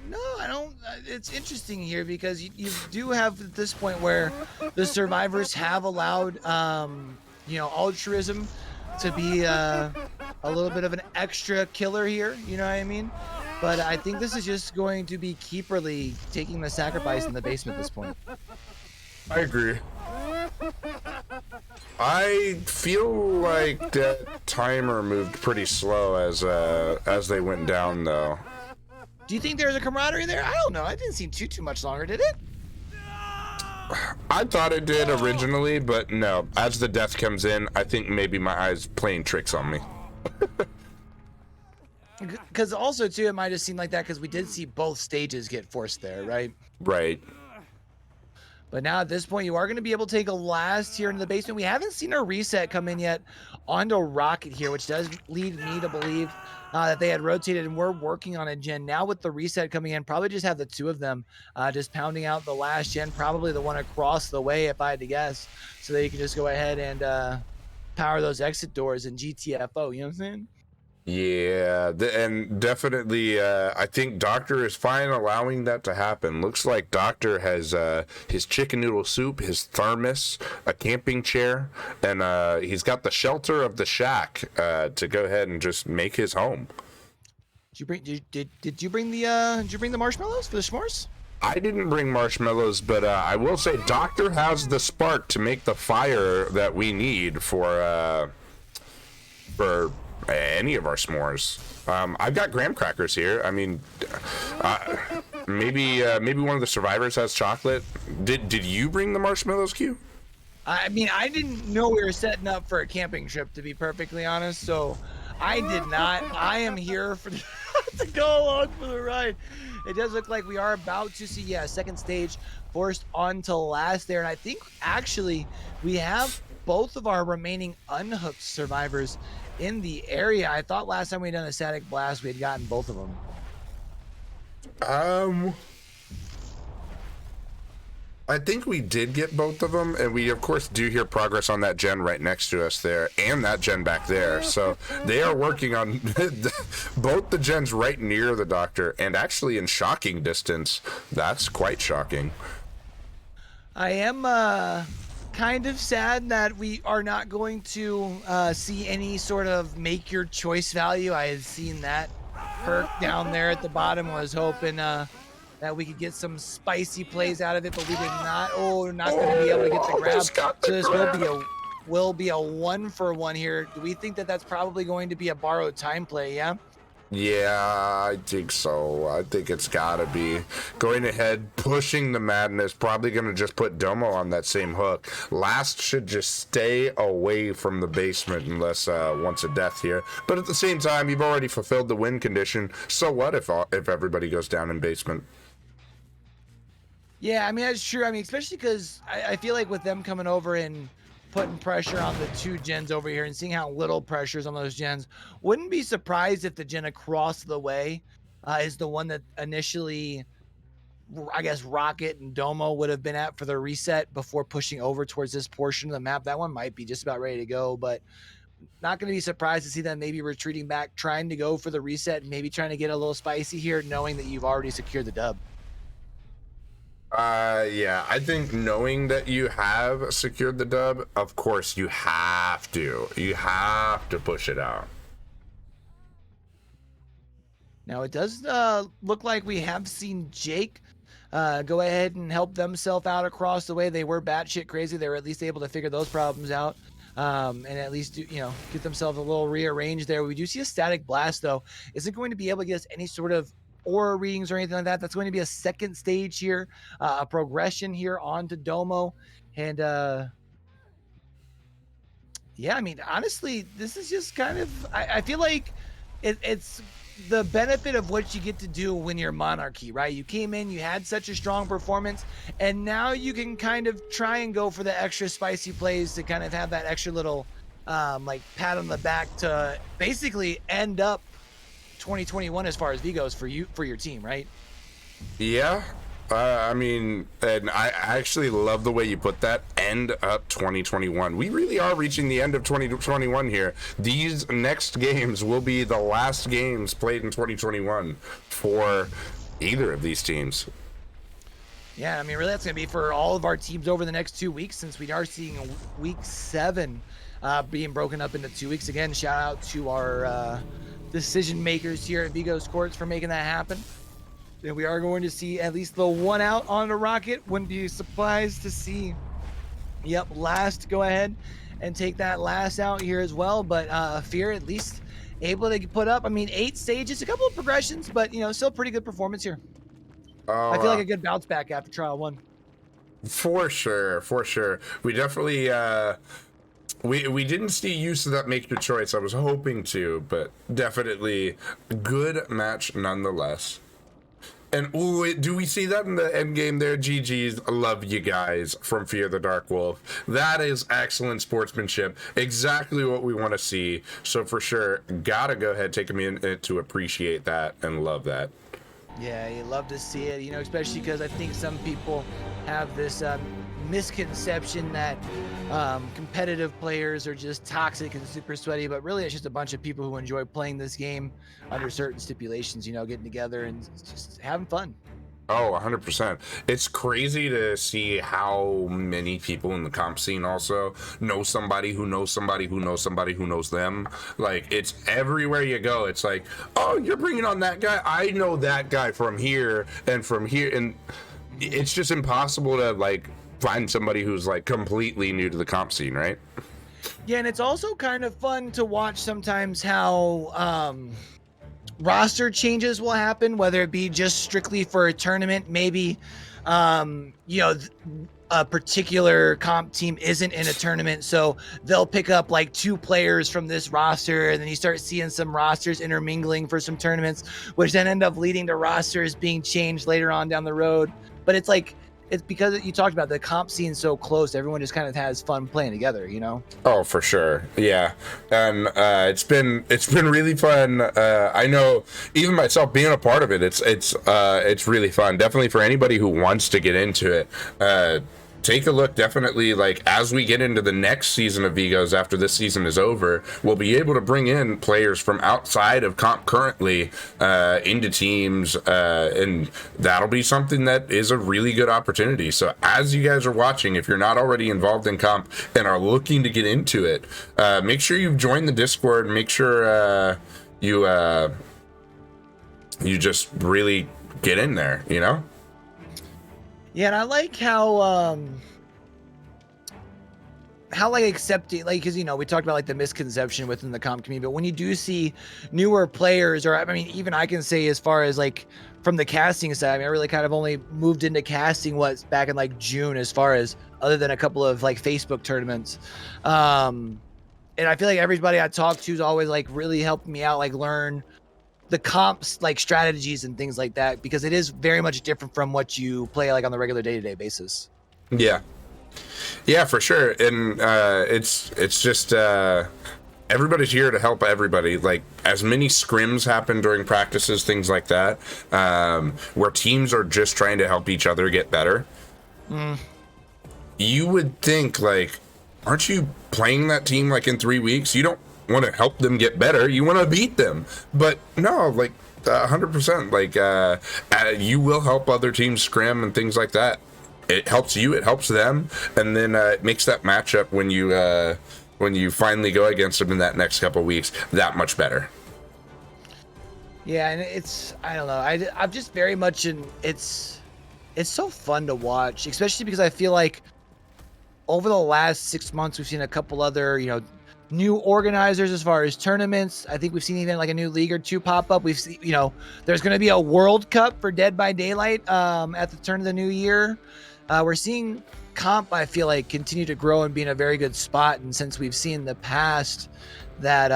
[SPEAKER 2] No, I don't. It's interesting here because you do have at this point where the survivors have allowed, altruism to be a little bit of an extra killer here. You know what I mean? But I think this is just going to be Keeperly taking the sacrifice in the basement at this point.
[SPEAKER 1] I agree. I feel like that timer moved pretty slow as they went down, though.
[SPEAKER 2] Do you think there's a camaraderie there? I don't know. It didn't seem too much longer, did it?
[SPEAKER 1] I thought it did originally, but no. As the death comes in, I think maybe my eyes playing tricks on me.
[SPEAKER 2] Because also too, it might have seemed like that because we did see both stages get forced there, right?
[SPEAKER 1] Right.
[SPEAKER 2] But now at this point, you are going to be able to take a last here into the basement. We haven't seen a reset come in yet onto Rocket here, which does lead me to believe that they had rotated and were working on a gen. Now with the reset coming in, probably just have the two of them just pounding out the last gen, probably the one across the way, if I had to guess, so that you can just go ahead and power those exit doors in GTFO. You know what I'm saying?
[SPEAKER 1] Yeah, and definitely, I think Doctor is fine allowing that to happen. Looks like Doctor has his chicken noodle soup, his thermos, a camping chair, and he's got the shelter of the shack to go ahead and just make his home.
[SPEAKER 2] Did you bring did you bring the marshmallows for the s'mores?
[SPEAKER 1] I didn't bring marshmallows, but I will say Doctor has the spark to make the fire that we need for any of our s'mores. I've got graham crackers here. I mean, maybe one of the survivors has chocolate. Did you bring the marshmallows, Q?
[SPEAKER 2] I mean, I didn't know we were setting up for a camping trip, to be perfectly honest. So I did not. I am here for to go along for the ride. It does look like we are about to see, second stage forced on to last there. And I think actually we have both of our remaining unhooked survivors in the area. I thought last time we had done a static blast, we had gotten both of them.
[SPEAKER 1] I think we did get both of them, and we of course do hear progress on that gen right next to us there, and that gen back there. So they are working on both the gens right near the Doctor, and actually in shocking distance. That's quite shocking.
[SPEAKER 2] I am kind of sad that we are not going to see any sort of make your choice value. I had seen that perk down there at the bottom. Was hoping that we could get some spicy plays out of it, but we did not. Oh, we're not going to be able to get the grab. So this will be a 1-for-1 here. Do we think that that's probably going to be a borrowed time play? Yeah.
[SPEAKER 1] Yeah, I think so. I think it's gotta be. Going ahead, pushing the madness, probably gonna just put Domo on that same hook. Last should just stay away from the basement unless wants a death here. But at the same time, you've already fulfilled the win condition. So what if everybody goes down in basement?
[SPEAKER 2] Yeah, I mean, that's true. I mean, especially because I feel like with them coming over and putting pressure on the two gens over here and seeing how little pressure is on those gens, wouldn't be surprised if the gen across the way is the one that initially, I guess, Rocket and Domo would have been at for the reset before pushing over towards this portion of the map. That one might be just about ready to go, but not going to be surprised to see them maybe retreating back, trying to go for the reset, maybe trying to get a little spicy here, knowing that you've already secured the dub.
[SPEAKER 1] Yeah, I think knowing that you have secured the dub, of course you have to push it out.
[SPEAKER 2] Now it does look like we have seen Jake go ahead and help themselves out across the way. They were batshit crazy. They were at least able to figure those problems out. And at least get themselves a little rearranged there. We do see a static blast though. Isn't going to be able to get us any sort of aura readings or anything like that. That's going to be a second stage here, a progression here onto Domo. And yeah, I mean, honestly, this is just kind of, I feel like it's the benefit of what you get to do when you're Monarchy, right? You came in, you had such a strong performance, and now you can kind of try and go for the extra spicy plays to kind of have that extra little like pat on the back to basically end up 2021 as far as V goes for your team, right?
[SPEAKER 1] Yeah. I mean, and I actually love the way you put that. End up 2021. We really are reaching the end of 2021 here. These next games will be the last games played in 2021 for either of these teams.
[SPEAKER 2] Yeah, I mean, really, that's going to be for all of our teams over the next 2 weeks, since we are seeing week 7 being broken up into 2 weeks. Again, shout out to our decision makers here at Vigo Sports for making that happen. And we are going to see at least the one out on the Rocket. Wouldn't be surprised to see, last go ahead and take that last out here as well. But Fear at least able to put up, 8 stages, a couple of progressions, but, still pretty good performance here. I feel like a good bounce back after trial 1.
[SPEAKER 1] For sure. We definitely We didn't see use of that make your choice. I was hoping to, but definitely good match nonetheless. And ooh, do we see that in the end game there? GG's, I love you guys from Fear the Dark Wolf. That is excellent sportsmanship. Exactly what we want to see. So for sure, gotta go ahead, take a minute to appreciate that and love that.
[SPEAKER 2] Yeah, you love to see it, you know, especially because I think some people have this misconception that competitive players are just toxic and super sweaty, but really it's just a bunch of people who enjoy playing this game under certain stipulations, you know, getting together and just having fun.
[SPEAKER 1] Oh, 100%. It's crazy to see how many people in the comp scene also know somebody who knows somebody who knows somebody who knows them. Like, it's everywhere you go. It's like, oh, you're bringing on that guy? I know that guy from here and from here. And it's just impossible to, like, find somebody who's, like, completely new to the comp scene, right?
[SPEAKER 2] Yeah, and it's also kind of fun to watch sometimes how roster changes will happen, whether it be just strictly for a tournament. Maybe you know, a particular comp team isn't in a tournament, so they'll pick up like 2 players from this roster, and then you start seeing some rosters intermingling for some tournaments, which then end up leading to rosters being changed later on down the road. But it's like, it's because you talked about the comp scene so close, everyone just kind of has fun playing together, you know?
[SPEAKER 1] Oh, for sure. Yeah. And it's been really fun. I know even myself being a part of it, it's really fun. Definitely for anybody who wants to get into it. Take a look, definitely, like, as we get into the next season of Vigos after this season is over, we'll be able to bring in players from outside of comp currently into teams, and that'll be something that is a really good opportunity. So as you guys are watching, if you're not already involved in comp and are looking to get into it, make sure you've joined the Discord. Make sure you just really get in there, you know?
[SPEAKER 2] Yeah, and I like how like accepting, like, because, you know, we talked about like the misconception within the comp community, but when you do see newer players, or I mean, even I can say as far as like from the casting side, I mean, I really kind of only moved into casting back in like June, as far as other than a couple of like Facebook tournaments. And I feel like everybody I talk to is always like really helping me out, like learn the comps, like strategies and things like that, because it is very much different from what you play like on the regular day-to-day basis.
[SPEAKER 1] Yeah, for sure. And it's just everybody's here to help everybody. Like, as many scrims happen during practices, things like that, where teams are just trying to help each other get better. You would think, like, aren't you playing that team like in 3 weeks? You don't want to help them get better, you want to beat them. But no, like 100%, like you will help other teams scrim and things like that. It helps you, it helps them, and then it makes that matchup when you finally go against them in that next couple of weeks that much better.
[SPEAKER 2] Yeah, and it's, I don't know, I'm just very much in, it's so fun to watch, especially because I feel like over the last 6 months we've seen a couple other, you know, new organizers as far as tournaments. I think we've seen even like a new league or 2 pop up. We've seen, you know, there's going to be a World Cup for Dead by Daylight at the turn of the new year. We're seeing comp, I feel like, continue to grow and be in a very good spot. And since we've seen in the past that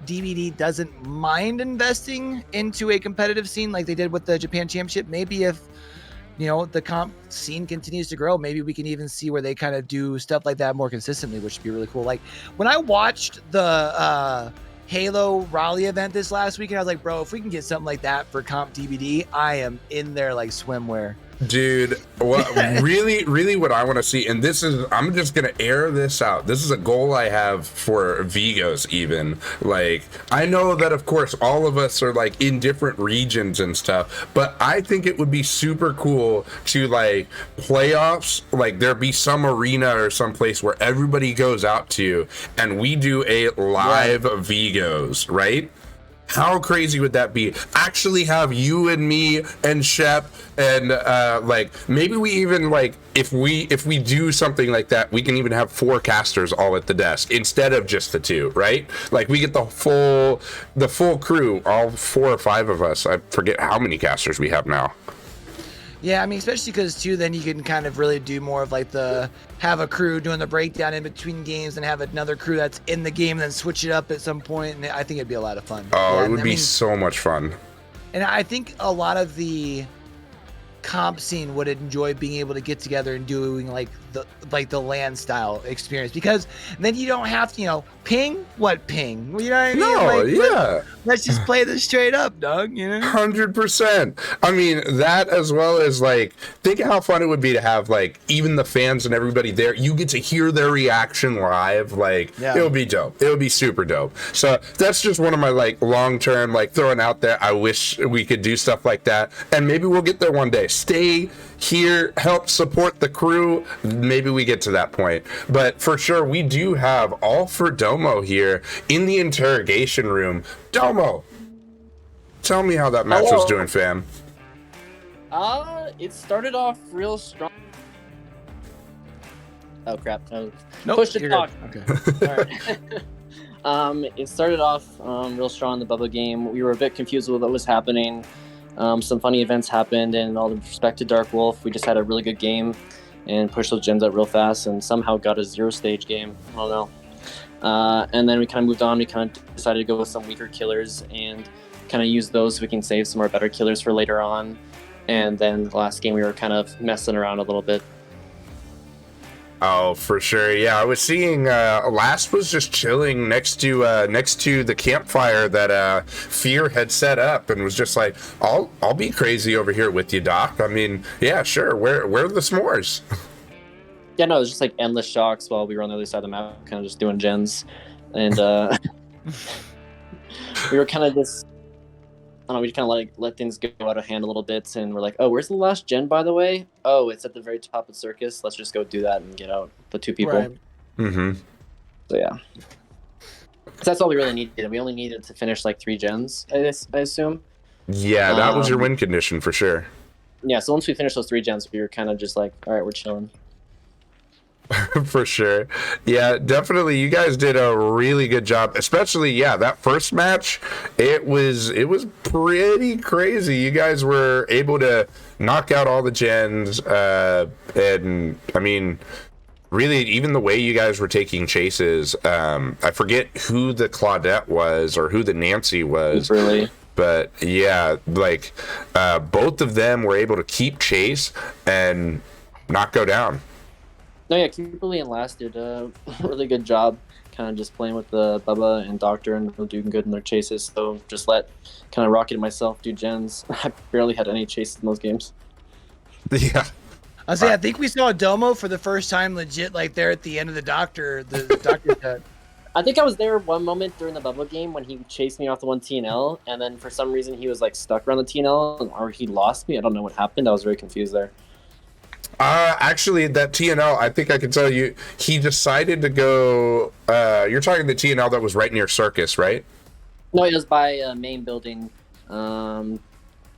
[SPEAKER 2] DBD doesn't mind investing into a competitive scene like they did with the Japan Championship, maybe if, you know, the comp scene continues to grow, maybe we can even see where they kind of do stuff like that more consistently, which would be really cool. Like when I watched the Halo Raleigh event this last weekend, I was like, bro, if we can get something like that for comp DBD, I am in there like swimwear.
[SPEAKER 1] Dude, what really what I want to see, and this is, I'm just gonna air this out, this is a goal I have for Vigos. Even, like, I know that of course all of us are like in different regions and stuff, but I think it would be super cool to, like, playoffs, like there be some arena or some place where everybody goes out to and we do a live Vigos, right? How crazy would that be? Actually have you and me and Shep and like maybe we even, like, if we do something like that, we can even have 4 casters all at the desk instead of just the 2, right? Like we get the full crew, all 4 or 5 of us. I forget how many casters we have now.
[SPEAKER 2] Yeah, I mean, especially because too, then you can kind of really do more of like have a crew doing the breakdown in between games, and have another crew that's in the game, and then switch it up at some point, and I think it'd be a lot of fun.
[SPEAKER 1] Oh,
[SPEAKER 2] Yeah,
[SPEAKER 1] it would
[SPEAKER 2] I
[SPEAKER 1] be
[SPEAKER 2] mean,
[SPEAKER 1] so much fun.
[SPEAKER 2] and I think a lot of the comp scene would enjoy being able to get together and doing like the LAN style experience, because then you don't have to ping ping, you know what I mean?
[SPEAKER 1] No,
[SPEAKER 2] Like,
[SPEAKER 1] yeah.
[SPEAKER 2] let's just play this straight up, dog.
[SPEAKER 1] 100%. I mean, that, as well as like, think of how fun it would be to have like even the fans and everybody there. You get to hear their reaction live. Like,
[SPEAKER 2] Yeah.
[SPEAKER 1] It would be dope. It would be super dope. So that's just one of my like long term like throwing out there. I wish we could do stuff like that, and maybe we'll get there one day. Stay here, help support the crew. Maybe we get to that point, but for sure we do have all for Domo here in the interrogation room. Domo, tell me how that match was doing, fam.
[SPEAKER 3] It started off real strong. Oh crap!
[SPEAKER 2] Nope,
[SPEAKER 3] Push to talk.
[SPEAKER 2] Okay.
[SPEAKER 3] All right. It started off real strong in the bubble game. We were a bit confused with what was happening. Some funny events happened, and all the respect to Dark Wolf, we just had a really good game and pushed those gens out real fast, and somehow got a 0-stage game. I don't know. And then we kind of moved on. We kind of decided to go with some weaker killers and kind of use those so we can save some of our better killers for later on. And then the last game we were kind of messing around a little bit.
[SPEAKER 1] Oh, for sure. Yeah, I was seeing Last was just chilling next to the campfire that Fear had set up, and was just like, I'll be crazy over here with you, Doc. I mean, yeah, sure. Where are the s'mores?
[SPEAKER 3] Yeah, no, it was just like endless shocks while we were on the other side of the map, kind of just doing gens. And we were kind of just, I don't know, we just kind of let things go out of hand a little bit, and we're like, oh, where's the last gen, by the way? Oh, it's at the very top of Circus. Let's just go do that and get out the 2 people.
[SPEAKER 2] Right.
[SPEAKER 1] Mm-hmm.
[SPEAKER 3] So yeah. So that's all we really needed. We only needed to finish like 3 gens, I assume.
[SPEAKER 1] Yeah, that was your win condition for sure.
[SPEAKER 3] Yeah, so once we finished those 3 gens, we were kind of just like, all right, we're chilling.
[SPEAKER 1] For sure. Yeah, definitely. You guys did a really good job, especially, yeah, that first match. It was pretty crazy. You guys were able to knock out all the gens, and I mean, really, even the way you guys were taking chases. I forget who the Claudette was or who the Nancy was.
[SPEAKER 3] Really?
[SPEAKER 1] But yeah, like both of them were able to keep chase and not go down.
[SPEAKER 3] No, yeah, Kimberly and Last did a really good job kind of just playing with the Bubba and Doctor and doing good in their chases. So just let kind of Rocket and myself do gens. I barely had any chases in those games.
[SPEAKER 1] Yeah.
[SPEAKER 2] I think we saw Domo for the first time legit, like there at the end of the Doctor cut.
[SPEAKER 3] I think I was there one moment during the Bubba game when he chased me off the one TNL, and then for some reason he was like stuck around the TNL, or he lost me. I don't know what happened. I was very confused there.
[SPEAKER 1] Actually, that TNL, I think I can tell you, he decided to go. You're talking the TNL that was right near Circus, right?
[SPEAKER 3] No, it was by main building.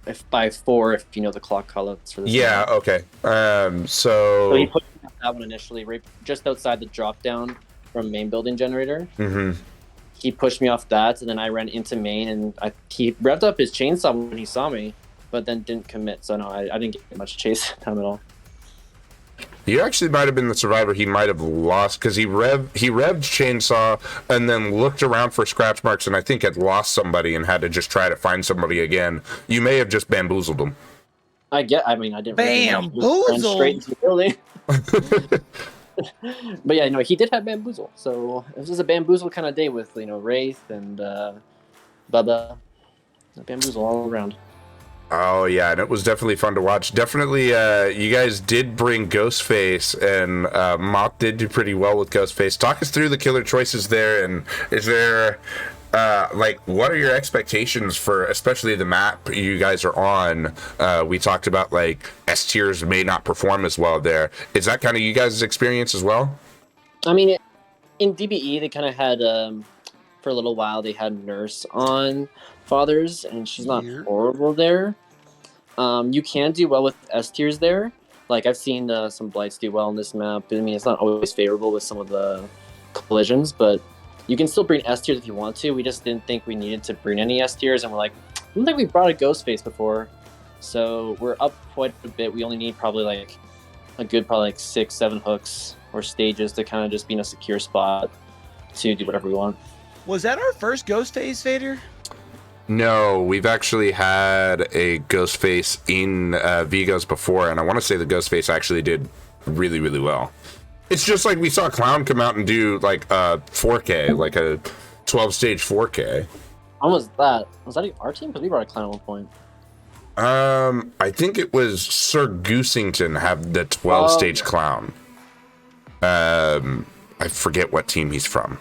[SPEAKER 3] If by 4, if you know the clock callouts for this.
[SPEAKER 1] Yeah.
[SPEAKER 3] one.
[SPEAKER 1] Okay.
[SPEAKER 3] So he put me on that one initially, right just outside the drop down from main building generator.
[SPEAKER 1] Mm-hmm.
[SPEAKER 3] He pushed me off that, and then I ran into main, and he revved up his chainsaw when he saw me, but then didn't commit. So no, I didn't get much chase time at all.
[SPEAKER 1] You actually might have been the survivor. He might have lost because he revved chainsaw and then looked around for scratch marks, and I think had lost somebody and had to just try to find somebody again. You may have just bamboozled him.
[SPEAKER 3] I didn't
[SPEAKER 2] bamboozle
[SPEAKER 3] straight into the building. But yeah, no, he did have bamboozle. So it was a bamboozle kind of day with Wraith and Bubba. Bamboozle all around.
[SPEAKER 1] Oh yeah, and it was definitely fun to watch. Definitely, you guys did bring Ghostface, and Moth did do pretty well with Ghostface. Talk us through the killer choices there, and is there, what are your expectations for, especially the map you guys are on? We talked about S tiers may not perform as well there. Is that kind of you guys' experience as well?
[SPEAKER 3] I mean, in DBE they kind of had for a little while they had Nurse on Fathers, and she's not horrible there. You can do well with S tiers there. Like I've seen some Blights do well on this map. I mean, it's not always favorable with some of the collisions, but you can still bring S tiers if you want to. We just didn't think we needed to bring any S tiers, and we're like, I don't think we brought a Ghostface before, So we're up quite a bit. We only need probably like a good probably like 6-7 hooks or stages to kind of just be in a secure spot to do whatever we want.
[SPEAKER 2] Was that our first ghost phase, Vader?
[SPEAKER 1] No, we've actually had a ghost face in Vigos before, and I want to say the ghost face actually did really, really well. It's just like we saw Clown come out and do like a 4K, like a 12-stage 4K.
[SPEAKER 3] How was that? Was that our team? Because we brought a Clown at one point.
[SPEAKER 1] I think it was Sir Goosington have the 12-stage Clown. I forget what team he's from.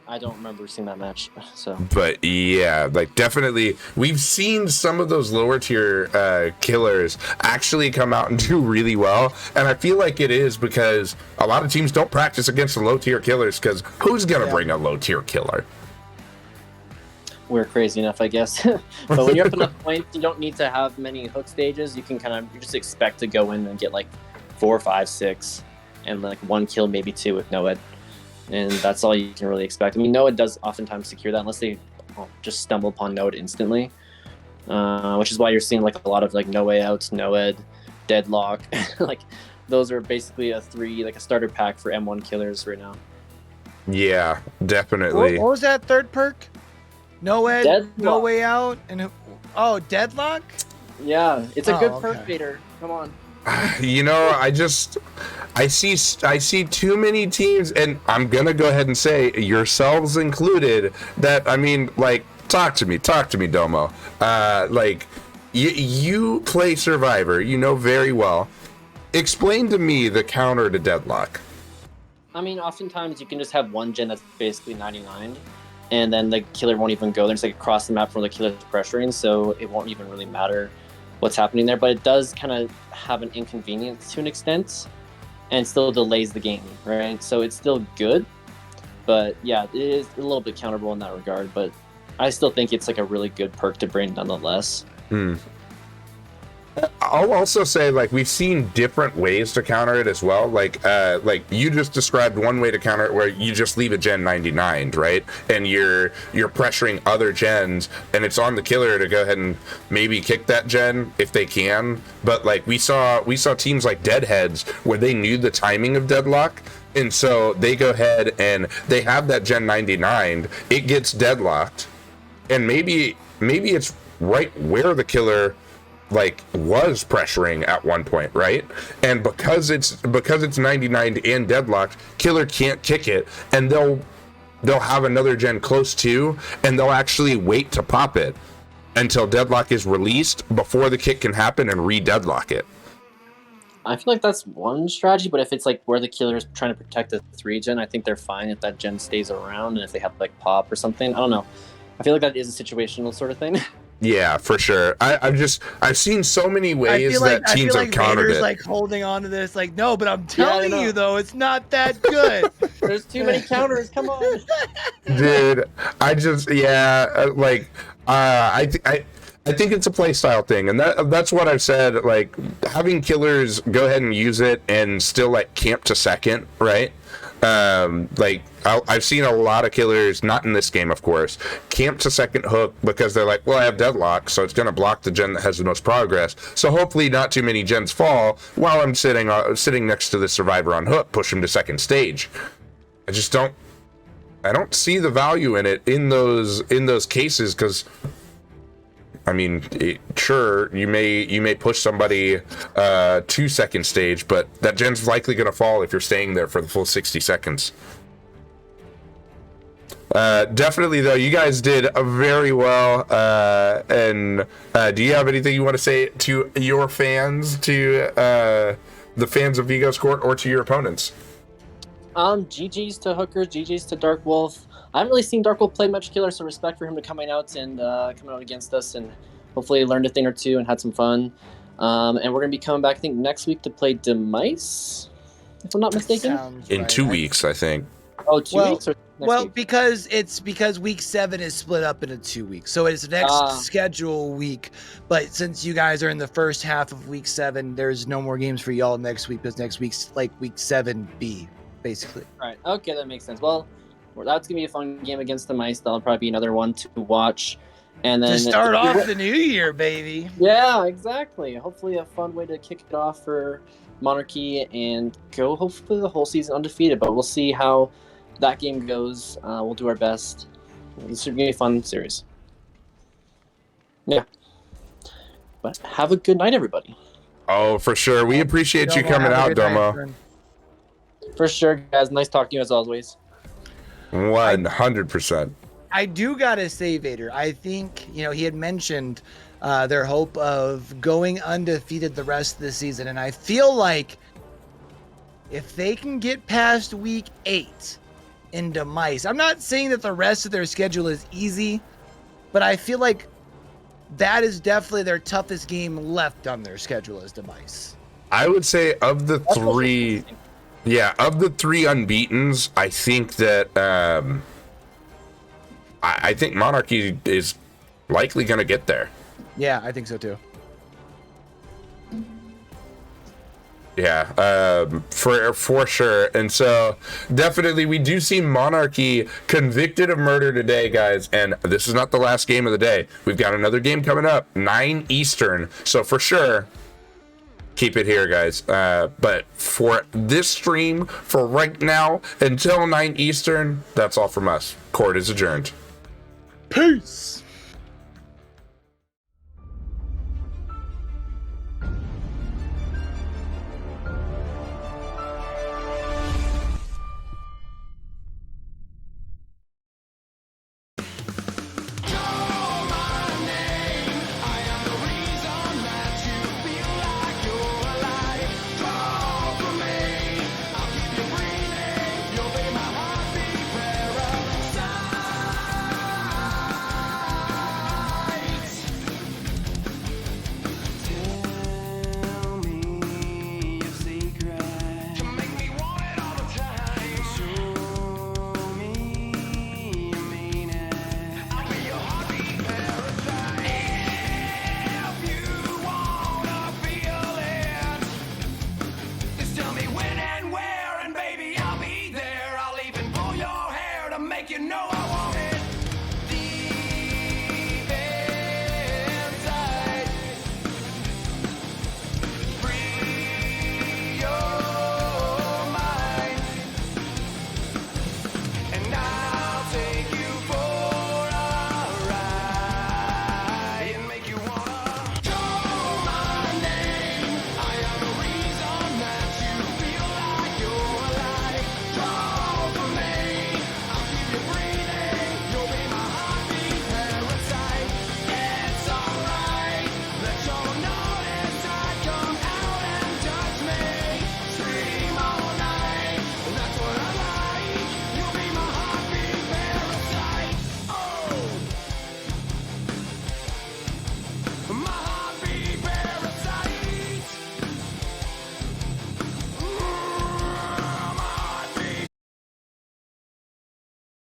[SPEAKER 3] I don't remember seeing that match. So,
[SPEAKER 1] but yeah, like definitely, we've seen some of those lower tier killers actually come out and do really well, and I feel like it is because a lot of teams don't practice against the low tier killers because who's gonna bring a low tier killer?
[SPEAKER 3] We're crazy enough, I guess. But when you're up enough points, you don't need to have many hook stages. You can you just expect to go in and get like 4, 5, 6, and like 1 kill, maybe 2 with Noed. And that's all you can really expect. I mean, Noed does oftentimes secure that unless they just stumble upon Noed instantly, which is why you're seeing like a lot of like No Way Out, Noed, Deadlock. Like those are basically a starter pack for M1 killers right now.
[SPEAKER 1] Yeah, definitely.
[SPEAKER 2] What was that third perk? Noed,
[SPEAKER 3] Deadlock.
[SPEAKER 2] No Way Out, and Deadlock?
[SPEAKER 3] Yeah, it's a good
[SPEAKER 2] okay.
[SPEAKER 3] perk, Vader. Come on.
[SPEAKER 1] You know, I see too many teams, and I'm gonna go ahead and say yourselves included. That I mean, like, talk to me, Domo. Like, you play Survivor, you know very well. Explain to me the counter to Deadlock.
[SPEAKER 3] I mean, oftentimes you can just have one gen that's basically 99, and then the killer won't even go there. It's like across the map from the killer's pressuring, so it won't even really matter what's happening there. But it does kind of have an inconvenience to an extent, and still delays the game, right? So it's still good, but yeah, it is a little bit counterable in that regard. But I still think it's like a really good perk to bring nonetheless.
[SPEAKER 1] I'll also say, like, we've seen different ways to counter it as well. Like you just described one way to counter it where you just leave a gen 99, right? And you're pressuring other gens, and it's on the killer to go ahead and maybe kick that gen if they can. But like we saw teams like Deadheads where they knew the timing of Deadlock, and so they go ahead and they have that gen 99. It gets deadlocked, and maybe it's right where the killer like was pressuring at one point, right? And because it's 99 and deadlocked, killer can't kick it, and they'll have another gen close to, and they'll actually wait to pop it until deadlock is released before the kick can happen and re-deadlock it.
[SPEAKER 3] I feel like that's one strategy, but if it's like where the killer is trying to protect the 3 gen, I think they're fine if that gen stays around, and if they have like pop or something. I don't know. I feel like that is a situational sort of thing.
[SPEAKER 1] Yeah, for sure. I've seen so many ways that teams have countered
[SPEAKER 2] Vader's
[SPEAKER 1] it.
[SPEAKER 2] like holding on to this, like, no, but I'm telling you though, it's not that good.
[SPEAKER 3] There's too many counters. Come on,
[SPEAKER 1] dude. I think it's a play style thing, and that's what I've said. Like, having killers go ahead and use it and still like camp to second, right? Like I've seen a lot of killers, not in this game, of course, camp to second hook because they're like, well, I have deadlock, so it's going to block the gen that has the most progress. So hopefully not too many gens fall while I'm sitting next to the survivor on hook, push him to second stage. I don't see the value in it in those cases, because I mean, sure, you may push somebody to second stage, but that gen's likely going to fall if you're staying there for the full 60 seconds. Definitely, though, you guys did very well. And do you have anything you want to say to your fans, to the fans of Vigos Court, or to your opponents?
[SPEAKER 3] GG's to Hookers, GG's to Dark Wolf. I haven't really seen Dark Wolf play much killer, so respect for him to coming out against us, and hopefully learned a thing or two and had some fun. And we're gonna be coming back, I think, next week to play Demise, if I'm not mistaken.
[SPEAKER 1] In 2 weeks, I think.
[SPEAKER 3] Oh, 2 weeks or next week?
[SPEAKER 2] because week 7 is split up into 2 weeks, so it's next schedule week. But since you guys are in the first half of week 7, there's no more games for y'all next week, because next week's like week 7B, basically.
[SPEAKER 3] All right. Okay, that makes sense. Well, that's gonna be a fun game against the Mice. That'll probably be another one to watch. And then
[SPEAKER 2] To start off the new year, baby.
[SPEAKER 3] Yeah, exactly. Hopefully a fun way to kick it off for Monarchy and go hopefully the whole season undefeated. But we'll see how that game goes. We'll do our best. This should be a fun series. Yeah. But have a good night, everybody.
[SPEAKER 1] Oh, for sure. We appreciate you coming out, Domo.
[SPEAKER 3] For sure, guys. Nice talking to you as always.
[SPEAKER 1] 100%.
[SPEAKER 2] I do gotta say, Vader, I think, you know, he had mentioned their hope of going undefeated the rest of the season. And I feel like if they can get past week 8 into Mice, I'm not saying that the rest of their schedule is easy, but I feel like that is definitely their toughest game left on their schedule is Demise.
[SPEAKER 1] I would say of the three unbeatens, I think that I think Monarchy is likely going to get there.
[SPEAKER 2] Yeah, I think so too.
[SPEAKER 1] Yeah, for sure. And so definitely we do see Monarchy convicted of murder today, guys. And this is not the last game of the day. We've got another game coming up, 9 Eastern. So for sure, keep it here, guys. But for this stream, for right now, until 9 Eastern, that's all from us. Court is adjourned.
[SPEAKER 2] Peace.